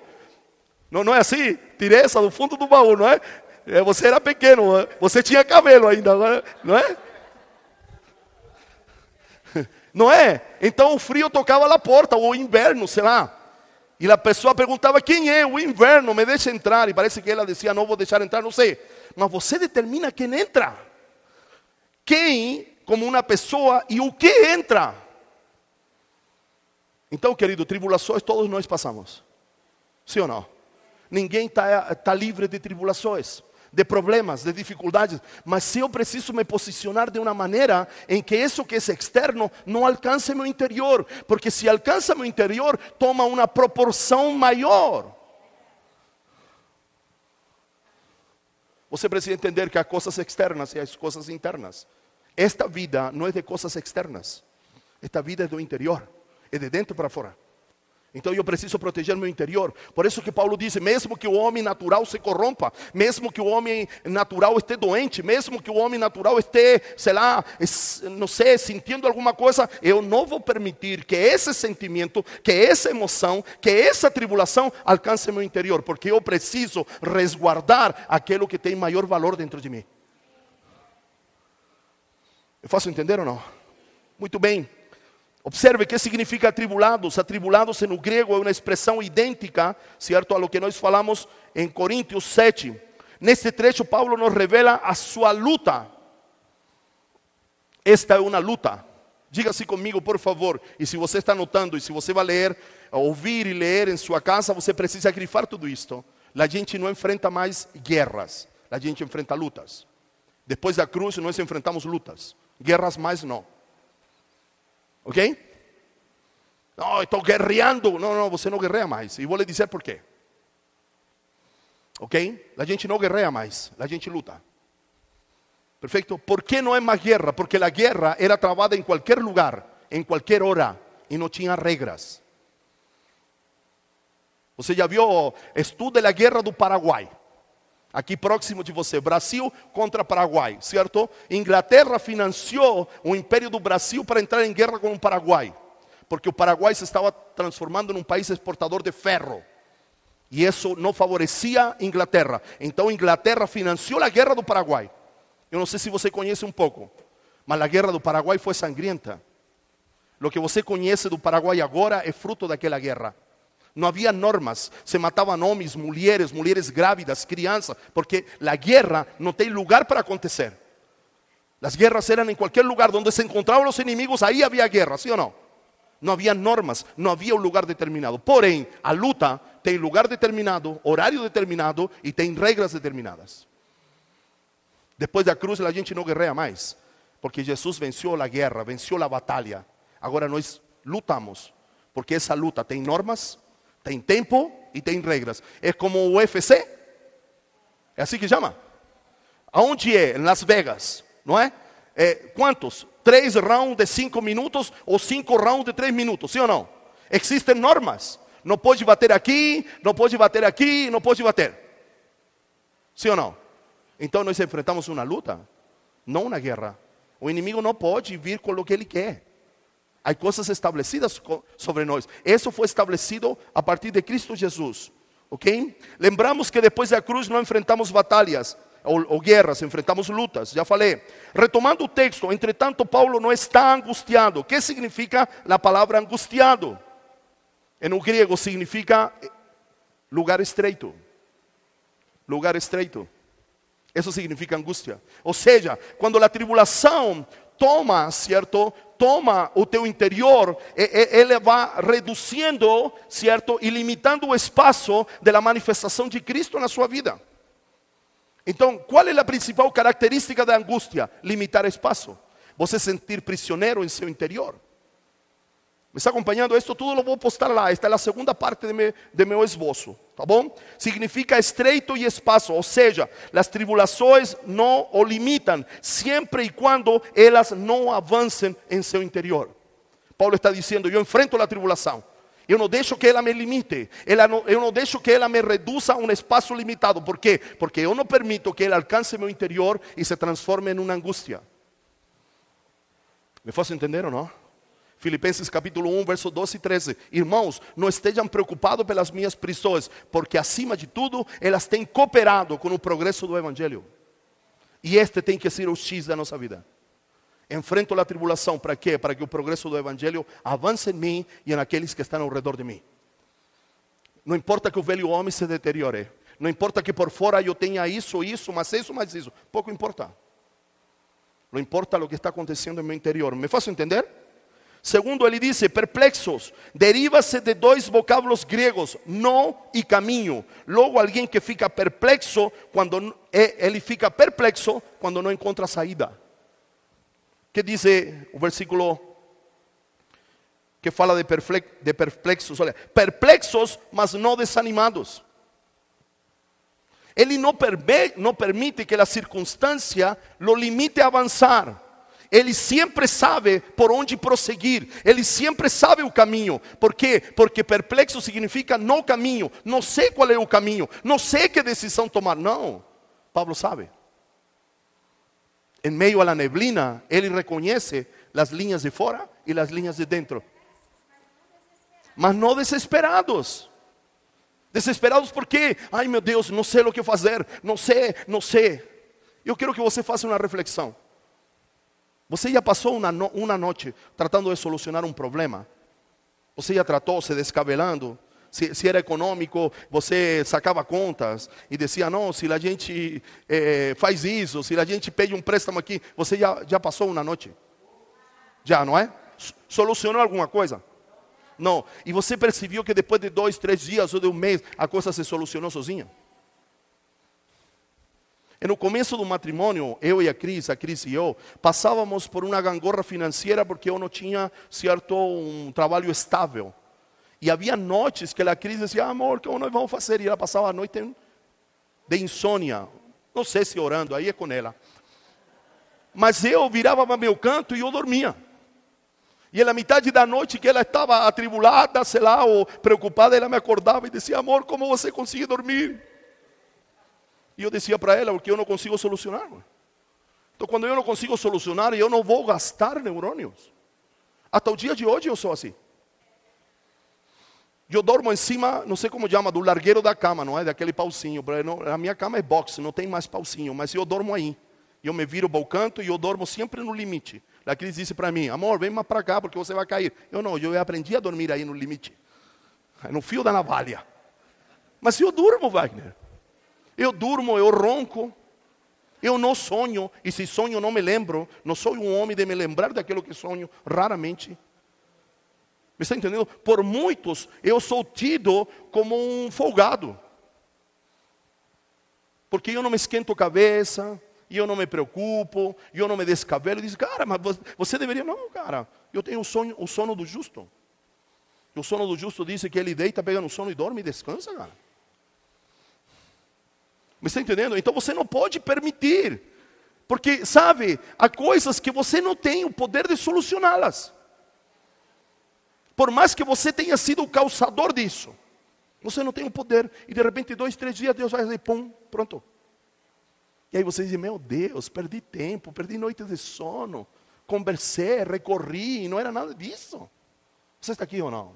Não é assim? Tirei essa do fundo do baú, não é? Você era pequeno, você tinha cabelo ainda, não é? Não é? Então o frio tocava na porta, ou o inverno, sei lá. E a pessoa perguntava: quem é? O inverno, me deixa entrar. E parece que ela dizia: não vou deixar entrar, não sei. Mas você determina quem entra. Quem, como uma pessoa, e o que entra. Então, querido, tribulações todos nós passamos. Sim ou não? Ninguém está livre de tribulações, de problemas, de dificuldades. Mas se eu preciso me posicionar de uma maneira em que isso que é externo não alcance meu interior. Porque se alcança meu interior, toma uma proporção maior. Você precisa entender que há coisas externas e há coisas internas. Esta vida não é de coisas externas. Esta vida é do interior, é de dentro para fora. Então eu preciso proteger meu interior. Por isso que Paulo diz: mesmo que o homem natural se corrompa, mesmo que o homem natural esteja doente, mesmo que o homem natural esteja, sei lá, não sei, sentindo alguma coisa, eu não vou permitir que esse sentimento, que essa emoção, que essa tribulação alcance meu interior, porque eu preciso resguardar aquilo que tem maior valor dentro de mim. Eu faço entender ou não? Muito bem. Observe o que significa atribulados. Atribulados no grego é uma expressão idêntica, certo, a lo que nós falamos em Coríntios 7. Neste trecho, Paulo nos revela a sua luta. Esta é uma luta. Diga-se comigo, por favor. E se você está anotando, e se você vai ler, ouvir e ler em sua casa, você precisa grifar tudo isto. A gente não enfrenta mais guerras. A gente enfrenta lutas. Depois da cruz, nós enfrentamos lutas. Guerras mais não. Ok? Não, estou guerreando. Não, você não guerreia mais. E vou lhe dizer por quê. Ok? A gente não guerreia mais. A gente luta. Perfeito? ¿Por que não é mais guerra? Porque a guerra era travada em qualquer lugar, em qualquer hora, e não tinha regras. Você já viu? Estude a guerra do Paraguai. Aqui próximo de você, Brasil contra Paraguai, certo? Inglaterra financiou o Império do Brasil para entrar em guerra com o Paraguai, porque o Paraguai se estava transformando em um país exportador de ferro, e isso não favorecia a Inglaterra. Então Inglaterra financiou a guerra do Paraguai. Eu não sei se você conhece um pouco, mas a guerra do Paraguai foi sangrienta. O que você conhece do Paraguai agora é fruto daquela guerra. Não havia normas, se matavam homens, mulheres grávidas, crianças, porque a guerra não tem lugar para acontecer. As guerras eram em qualquer lugar onde se encontravam os inimigos, aí havia guerra, sim ou não? Não havia normas, não havia um lugar determinado. Porém, a luta tem lugar determinado, horário determinado e tem regras determinadas. Depois da cruz, a gente não guerreia mais, porque Jesus venceu a guerra, venceu a batalha. Agora nós lutamos, porque essa luta tem normas, tem tempo e tem regras. É como o UFC. É assim que chama. Aonde é? Em Las Vegas, não é? Quantos? 3 rounds de 5 minutos ou 5 rounds de 3 minutos, sim ou não? Existem normas. Não pode bater aqui, não pode bater aqui, não pode bater. Sim ou não? Então nós enfrentamos uma luta, não uma guerra. O inimigo não pode vir com o que ele quer. Há coisas estabelecidas sobre nós. Isso foi estabelecido a partir de Cristo Jesus. Ok? Lembramos que depois da cruz não enfrentamos batalhas ou guerras, enfrentamos lutas. Já falei. Retomando o texto, entretanto, Paulo não está angustiado. O que significa a palavra angustiado? En griego significa lugar estreito. Lugar estreito. Isso significa angústia. Ou seja, quando a tribulação toma, certo? Toma o teu interior, ele vai reduzindo, certo? E limitando o espaço da manifestação de Cristo na sua vida. Então, qual é a principal característica da angústia? Limitar espaço. Você sentir prisioneiro em seu interior. Me está acompanhando? Isso tudo eu vou postar lá. Esta é a segunda parte de meu esboço. Tá bom? Significa estreito e espaço. Ou seja, as tribulações não o limitam, sempre e quando elas não avancem em seu interior. Paulo está dizendo, eu enfrento a tribulação. Eu não deixo que ela me limite. Eu não deixo que ela me reduza a um espaço limitado. Por quê? Porque eu não permito que ela alcance meu interior e se transforme em uma angústia. ¿Me faz entender ou não? Filipenses capítulo 1, verso 12 e 13. Irmãos, não estejam preocupados pelas minhas prisões, porque acima de tudo, elas têm cooperado com o progresso do Evangelho. E este tem que ser o X da nossa vida. Enfrento a tribulação, para quê? Para que o progresso do Evangelho avance em mim e em aqueles que estão ao redor de mim. Não importa que o velho homem se deteriore. Não importa que por fora eu tenha isso, mais isso. Pouco importa. Não importa o que está acontecendo em meu interior. ¿Me faço entender? Segundo, ele diz, perplexos. Deriva-se de dois vocábulos gregos, no e caminho. Logo, alguém que fica perplexo, ele fica perplexo quando não encontra saída. Que diz o versículo que fala de perplexos? Olha, perplexos, mas não desanimados. Ele não permite que a circunstância lo limite a avançar. Ele sempre sabe por onde prosseguir. Ele sempre sabe o caminho. Por quê? Porque perplexo significa no caminho. Não sei qual é o caminho. Não sei que decisão tomar. Não. Pablo sabe. Em meio à neblina, ele reconhece as linhas de fora e as linhas de dentro. Mas não desesperados. Desesperados por quê? Ai meu Deus, não sei o que fazer. Não sei. Eu quero que você faça uma reflexão. Você já passou uma noite tratando de solucionar um problema? Você já tratou se descabelando? Se era econômico, você sacava contas e dizia, não, se a gente faz isso, se a gente pede um préstamo aqui, você já passou uma noite? Já, não é? Solucionou alguma coisa? Não. E você percebeu que depois de 2, 3 dias ou de um mês, a coisa se solucionou sozinha? E no começo do matrimônio, eu e a Cris e eu, passávamos por uma gangorra financeira porque eu não tinha, certo, um trabalho estável. E havia noites que a Cris dizia, amor, o que nós vamos fazer? E ela passava a noite de insônia. Não sei se orando, aí é com ela. Mas eu virava para meu canto e eu dormia. E na metade da noite que ela estava atribulada, sei lá, ou preocupada, ela me acordava e dizia, amor, como você consegue dormir? E eu dizia para ela, porque eu não consigo solucionar. Então, quando eu não consigo solucionar, eu não vou gastar neurônios. Até o dia de hoje eu sou assim. Eu dormo em cima, não sei como chama, do largueiro da cama, não é? Daquele pauzinho. A minha cama é boxe, não tem mais pauzinho, mas eu dormo aí. Eu me viro para o canto e eu dormo sempre no limite. A Cris disse para mim, amor, vem mais para cá porque você vai cair. Eu aprendi a dormir aí no limite. No fio da navalha. Mas eu durmo, Wagner. Eu durmo, eu ronco, eu não sonho, e se sonho não me lembro, não sou um homem de me lembrar daquilo que sonho, raramente. Me está entendendo? Por muitos, eu sou tido como um folgado. Porque eu não me esquento a cabeça, e eu não me preocupo, e eu não me descabelo. E diz, cara, mas você deveria... Não, cara, eu tenho o sono do justo. E o sono do justo diz que ele deita, pega no sono e dorme e descansa, cara. Me está entendendo? Então você não pode permitir. Porque, sabe, há coisas que você não tem o poder de solucioná-las. Por mais que você tenha sido o causador disso. Você não tem o poder. E de repente, 2, 3 dias, Deus vai dizer, pum, pronto. E aí você diz, meu Deus, perdi tempo, perdi noite de sono. Conversei, recorri, e não era nada disso. Você está aqui ou não?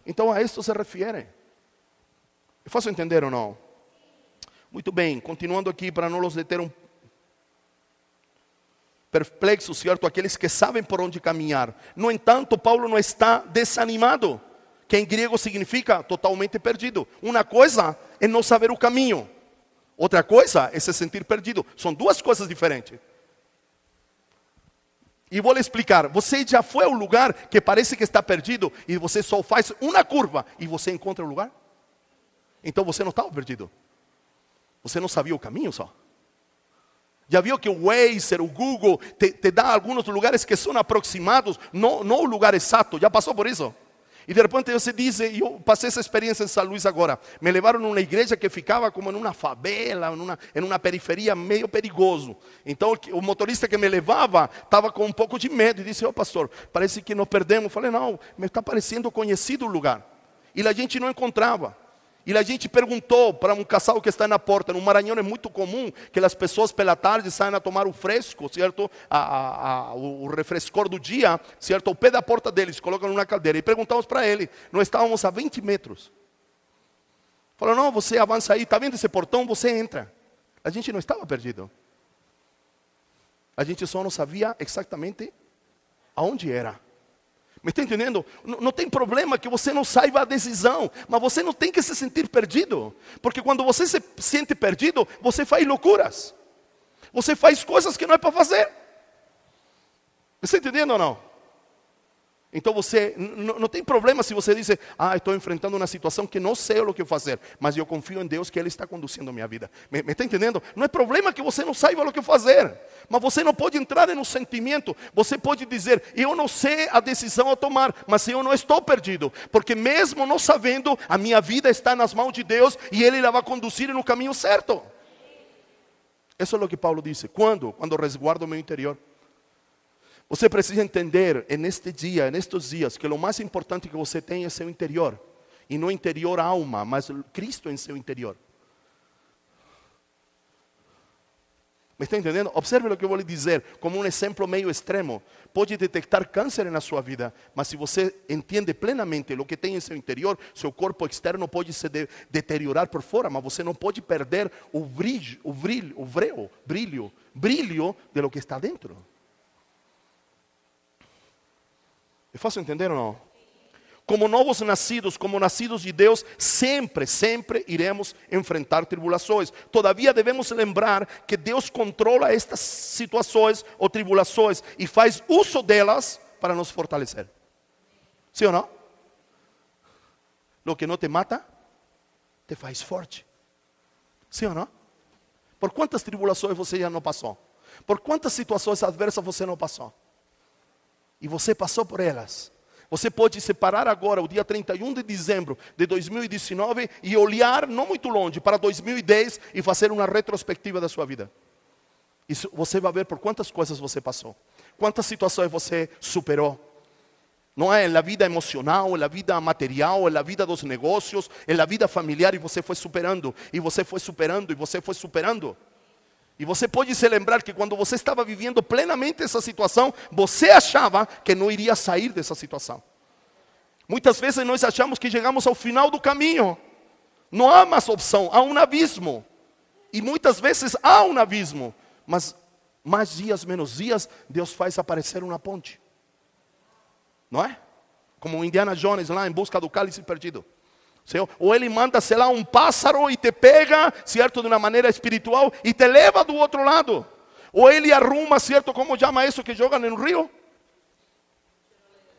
Então a isso se refere. Eu faço entender ou não? Muito bem, continuando aqui para não los deter perplexos, certo? Aqueles que sabem por onde caminhar. No entanto, Paulo não está desanimado. que em grego significa totalmente perdido. Uma coisa é não saber o caminho. Outra coisa é se sentir perdido. São duas coisas diferentes. E vou lhe explicar. Você já foi ao lugar que parece que está perdido e você só faz uma curva e você encontra o lugar? Então você não estava perdido. Você não sabia o caminho só. Já viu que o Waze, o Google, te dá alguns lugares que são aproximados, não o lugar exato. Já passou por isso? E de repente você diz, e eu passei essa experiência em São Luís agora. Me levaram numa igreja que ficava como em uma favela, em uma periferia meio perigoso. Então o motorista que me levava estava com um pouco de medo e disse, pastor, parece que nos perdemos. Eu falei, não, me está parecendo conhecido o lugar. E a gente não encontrava. E a gente perguntou para um casal que está na porta. No Maranhão é muito comum que as pessoas pela tarde saiam a tomar o fresco, certo? O refrescor do dia, certo? Ao pé da porta deles, colocam numa caldeira. E perguntamos para ele, nós estávamos a 20 metros. Falou, não, você avança aí, está vendo esse portão? Você entra. A gente não estava perdido. A gente só não sabia exatamente aonde era. Me está entendendo? Não tem problema que você não saiba a decisão, mas você não tem que se sentir perdido. Porque quando você se sente perdido, você faz loucuras. Você faz coisas que não é para fazer. Me está entendendo ou não? Então você, não tem problema se você diz, estou enfrentando uma situação que não sei o que fazer, mas eu confio em Deus que Ele está conduzindo a minha vida. Me está entendendo? Não é problema que você não saiba o que fazer, mas você não pode entrar no sentimento. Você pode dizer, eu não sei a decisão a tomar, mas eu não estou perdido, porque mesmo não sabendo, a minha vida está nas mãos de Deus e Ele a vai conduzir no caminho certo. Isso é o que Paulo disse. Quando resguardo o meu interior. Você precisa entender nestes dias, que o mais importante que você tem é seu interior. E não interior alma, mas Cristo em seu interior. Me está entendendo? Observe o que eu vou lhe dizer, como um exemplo meio extremo. Pode detectar câncer na sua vida, mas se você entende plenamente o que tem em seu interior, seu corpo externo pode se deteriorar por fora, mas você não pode perder o brilho de lo que está dentro. É fácil entender ou não? Como novos nascidos, como nascidos de Deus, sempre iremos enfrentar tribulações. Todavia devemos lembrar que Deus controla estas situações ou tribulações e faz uso delas para nos fortalecer. Sim ou não? Lo que não te mata, te faz forte. Sim ou não? Por quantas tribulações você já não passou? Por quantas situações adversas você não passou? E você passou por elas. Você pode separar agora o dia 31 de dezembro de 2019 e olhar não muito longe para 2010 e fazer uma retrospectiva da sua vida. E você vai ver por quantas coisas você passou. Quantas situações você superou. Não é na vida emocional, na vida material, na vida dos negócios, na vida familiar, e você foi superando, e você foi superando, e você foi superando. E você pode se lembrar que quando você estava vivendo plenamente essa situação, você achava que não iria sair dessa situação. Muitas vezes nós achamos que chegamos ao final do caminho. Não há mais opção, há um abismo. E muitas vezes há um abismo. Mas mais dias, menos dias, Deus faz aparecer uma ponte. Não é? Como o Indiana Jones lá em busca do cálice perdido. Ou ele manda, sei lá, um pássaro e te pega, certo, de uma maneira espiritual e te leva do outro lado. Ou ele arruma, certo, como chama isso que jogam no rio?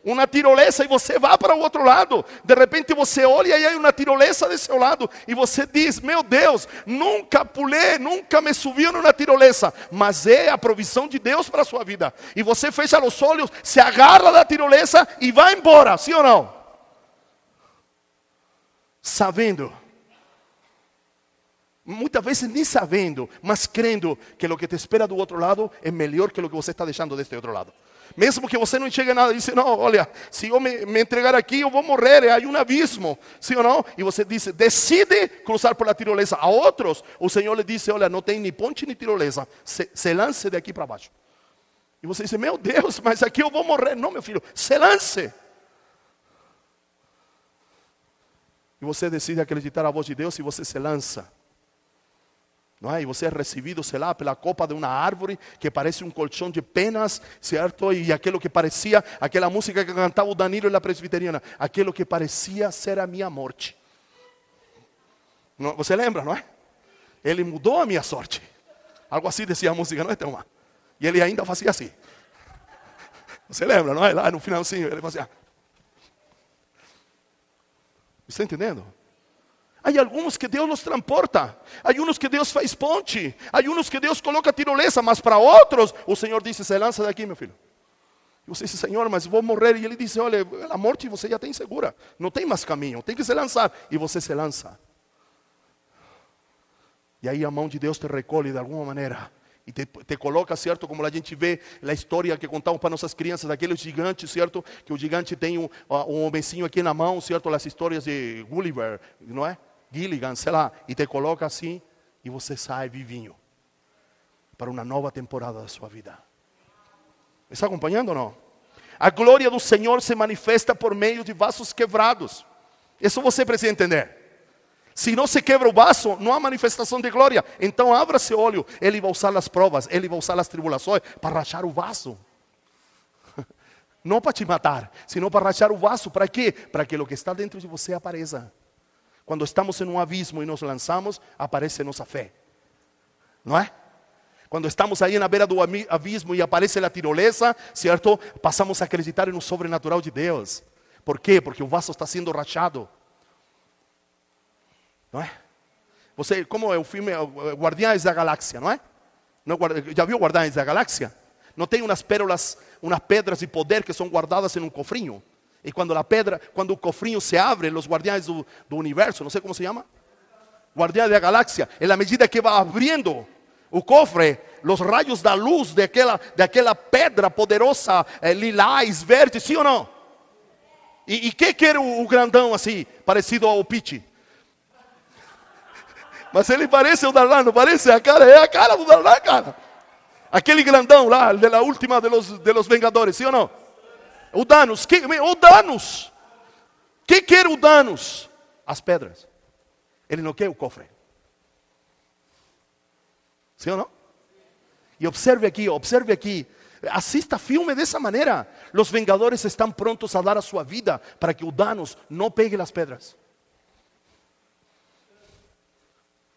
Uma tirolesa e você vai para o outro lado. De repente você olha e há uma tirolesa do seu lado. E você diz, meu Deus, nunca pulei, nunca me subi numa tirolesa. Mas é a provisão de Deus para a sua vida. E você fecha os olhos, se agarra da tirolesa e vai embora, sim ou não? Sabendo, muitas vezes nem sabendo, mas crendo que o que te espera do outro lado é melhor que o que você está deixando deste outro lado. Mesmo que você não enxergue nada, diz, não, olha, se eu me entregar aqui, eu vou morrer, há um abismo, sim ou não? E você diz, decide cruzar por la tirolesa. A outros, o Senhor lhe disse, olha, não tem nem ponte nem tirolesa, se lance daqui para baixo. E você diz, meu Deus, mas aqui eu vou morrer. Não, meu filho, se lance. E você decide acreditar na voz de Deus e você se lança. não é? E você é recebido, sei lá, pela copa de uma árvore que parece um colchão de penas, certo? E aquilo que parecia, aquela música que cantava o Danilo na presbiteriana, aquilo que parecia ser a minha morte. Não, você lembra, não é? Ele mudou a minha sorte. Algo assim decía a música, não é, Thelma? E ele ainda fazia assim. Você lembra, não é? Lá no finalzinho, ele fazia. Está entendendo? Há alguns que Deus nos transporta. Há uns que Deus faz ponte. Há uns que Deus coloca tirolesa. Mas para outros, o Senhor disse, se lança daqui, meu filho. E você disse, Senhor, mas vou morrer. E ele disse, olha, a morte você já tem segura. Não tem mais caminho, tem que se lançar. E você se lança. E aí a mão de Deus te recolhe de alguma maneira. E te coloca, certo, como a gente vê na história que contamos para nossas crianças, daquele gigante, certo, que o gigante tem um homenzinho aqui na mão, certo, as histórias de Gulliver, não é? Gilligan, sei lá, e te coloca assim, e você sai vivinho, para uma nova temporada da sua vida. Me está acompanhando ou não? A glória do Senhor se manifesta por meio de vasos quebrados. Isso você precisa entender. Se não se quebra o vaso, não há manifestação de glória. Então abra seu olho. Ele vai usar as provas, ele vai usar as tribulações para rachar o vaso. Não para te matar, senão para rachar o vaso. Para quê? Para que o que está dentro de você apareça. Quando estamos em um abismo e nos lançamos, aparece nossa fé. Não é? Quando estamos aí na beira do abismo e aparece a tirolesa, certo? Passamos a acreditar no sobrenatural de Deus. Por quê? Porque o vaso está sendo rachado. Não é? Você, como é o filme Guardiões da Galáxia, não é? Não, já viu Guardiões da Galáxia? Não tem umas pérolas, umas pedras de poder que são guardadas em um cofrinho? E quando o cofrinho se abre, os guardiões do universo, não sei como se chama, Guardiões da Galáxia, na medida que vai abrindo o cofre, os raios da luz daquela pedra poderosa, lilás, verde, sim ou não? E que quer o grandão assim, parecido ao Pitch? Mas ele parece o Darlan, não parece? É a cara do Darlan, cara. Aquele grandão lá, da última de los Vengadores, sim ou não? O Thanos. O Thanos. Que quer o Thanos? As pedras. Ele não quer o cofre. Sim ou não? E observe aqui. Assista filme dessa maneira. Os Vengadores estão prontos a dar a sua vida para que o Thanos não pegue as pedras.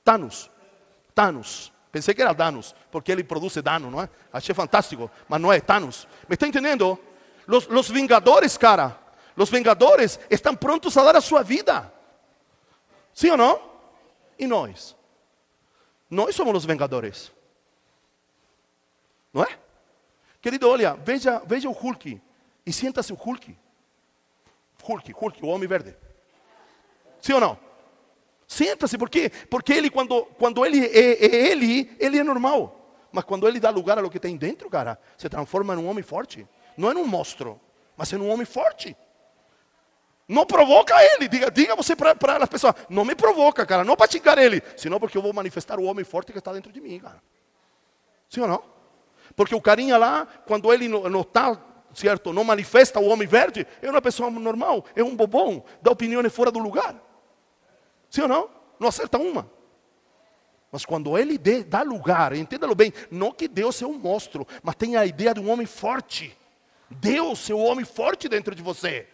Thanos. Pensei que era Thanos, porque ele produz dano, não é? Achei fantástico, mas não é Thanos. Me está entendendo? Los Vingadores, cara. Los Vingadores estão prontos a dar a sua vida. Sim ou não? E nós? Nós somos os Vingadores. Não é? Querido, olha, veja o Hulk. E sienta-se o Hulk. Hulk, o homem verde. Sim ou não? Senta-se, por quê? Porque ele, quando ele é normal. Mas quando ele dá lugar a lo que tem dentro, cara, se transforma em um homem forte. Não é um monstro, mas em um homem forte. Não provoca ele. Diga você para as pessoas, não me provoca, cara, não para xingar ele, senão porque eu vou manifestar o homem forte que está dentro de mim, cara. Sim ou não? Porque o carinha lá, quando ele não está, certo, não manifesta o homem verde, é uma pessoa normal, é um bobão, dá opiniões fora do lugar. Sim ou não? Não acerta uma. Mas quando ele dá lugar, entenda-lo bem, não que Deus é um monstro, mas tem a ideia de um homem forte. Deus é o homem forte dentro de você.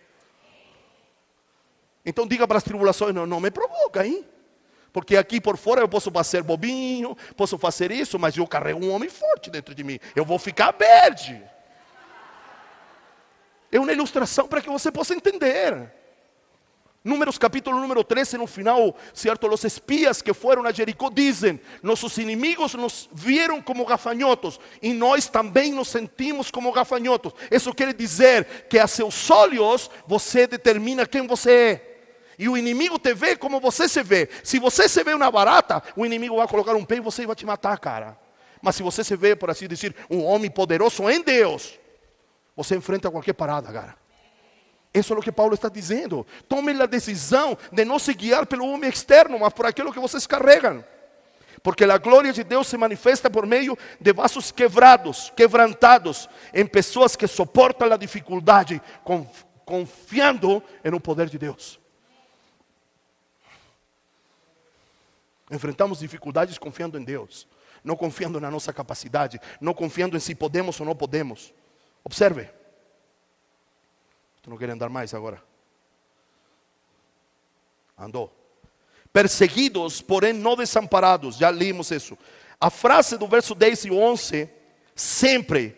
Então diga para as tribulações, não me provoca, hein? Porque aqui por fora eu posso fazer bobinho, posso fazer isso, mas eu carrego um homem forte dentro de mim. Eu vou ficar verde. É uma ilustração para que você possa entender. Números capítulo número 13, no final, certo? Os espias que foram a Jericó dizem, nossos inimigos nos viram como gafanhotos e nós também nos sentimos como gafanhotos. Isso quer dizer que a seus olhos você determina quem você é. E o inimigo te vê como você se vê. Se você se vê uma barata, o inimigo vai colocar um pé e você vai te matar, cara. Mas se você se vê, por assim dizer, um homem poderoso em Deus, você enfrenta qualquer parada, cara. Isso é o que Paulo está dizendo. Tome a decisão de não se guiar pelo homem externo, mas por aquilo que vocês carregam. Porque a glória de Deus se manifesta por meio de vasos quebrantados, em pessoas que suportam a dificuldade, confiando no poder de Deus. Enfrentamos dificuldades confiando em Deus, não confiando na nossa capacidade, não confiando em se podemos ou não podemos. Observe. Tu não quer andar mais agora? Andou. Perseguidos, porém não desamparados. Já lemos isso. A frase do verso 10 e 11, sempre,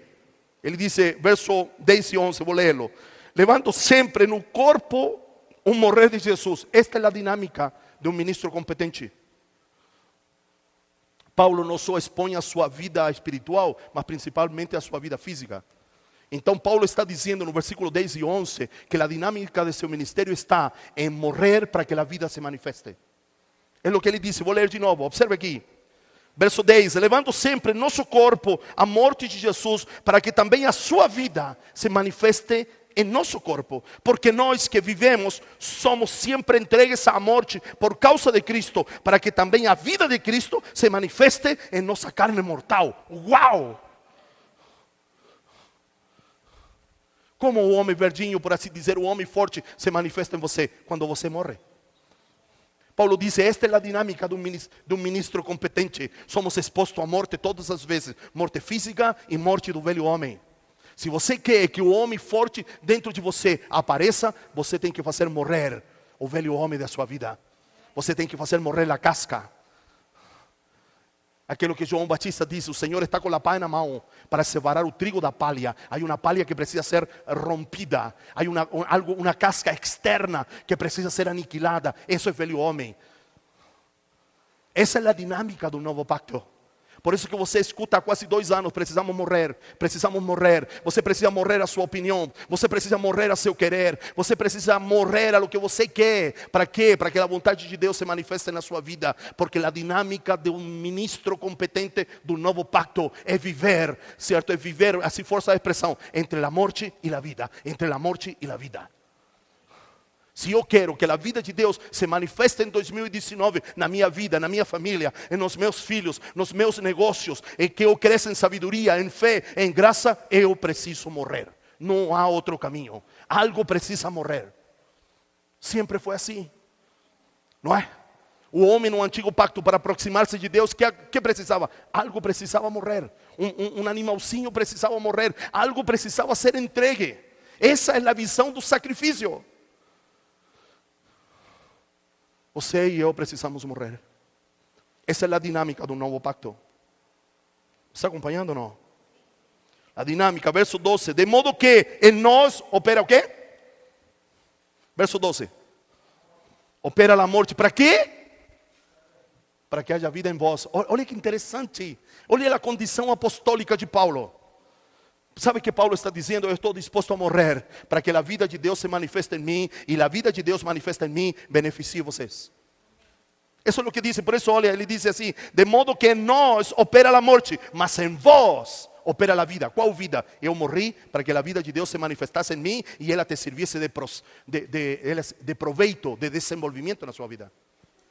ele diz, verso 10 e 11, vou lê-lo. Levando sempre no corpo o morrer de Jesus. Esta é a dinâmica de um ministro competente. Paulo não só expõe a sua vida espiritual, mas principalmente a sua vida física. Então Paulo está dizendo no versículo 10 e 11 que a dinâmica de seu ministério está em morrer para que a vida se manifeste. É o que ele disse, vou ler de novo, observe aqui. Verso 10, levando sempre nosso corpo a morte de Jesus, para que também a sua vida se manifeste em nosso corpo. Porque nós que vivemos, somos sempre entregues à morte por causa de Cristo, para que também a vida de Cristo se manifeste em nossa carne mortal. Uau! Como o homem verdinho, por assim dizer, o homem forte se manifesta em você quando você morre. Paulo diz, esta é a dinâmica de um ministro competente. Somos expostos à morte todas as vezes. Morte física e morte do velho homem. Se você quer que o homem forte dentro de você apareça, você tem que fazer morrer o velho homem da sua vida. Você tem que fazer morrer a casca. Aquilo que João Batista disse, o Senhor está com a pá na mão para separar o trigo da palha. Há uma palha que precisa ser rompida. Há uma casca externa que precisa ser aniquilada. Isso é velho homem. Essa é a dinâmica do novo pacto. Por isso que você escuta há quase 2 anos, precisamos morrer. Você precisa morrer a sua opinião. Você precisa morrer a seu querer. Você precisa morrer a lo que você quer. ¿Para quê? Para que a vontade de Deus se manifeste na sua vida. Porque a dinâmica de um ministro competente do novo pacto é viver, certo? É viver, assim força a expressão, entre a morte e a vida. Entre a morte e a vida. Se eu quero que a vida de Deus se manifeste em 2019, na minha vida, na minha família, nos meus filhos, nos meus negócios, e que eu cresça em sabedoria, em fé, em graça, eu preciso morrer. Não há outro caminho. Algo precisa morrer. Sempre foi assim. Não é? O homem no antigo pacto, para aproximar-se de Deus, que precisava? Algo precisava morrer. Um animalzinho precisava morrer. Algo precisava ser entregue. Essa é a visão do sacrifício. Você e eu precisamos morrer. Essa é a dinâmica do novo pacto. Está acompanhando ou não? A dinâmica, verso 12. De modo que em nós opera o quê? Verso 12. Opera a morte. Para quê? Para que haja vida em vós. Olha que interessante. Olha a condição apostólica de Paulo. Sabe que Paulo está dizendo? Eu estou disposto a morrer para que a vida de Deus se manifeste em mim, e a vida de Deus manifesta em mim, beneficie vocês. Isso é o que diz. Por isso, olha, ele diz assim: de modo que em nós opera a morte, mas em vós opera a vida. Qual vida? Eu morri para que a vida de Deus se manifestasse em mim e ela te servisse de proveito, de desenvolvimento na sua vida.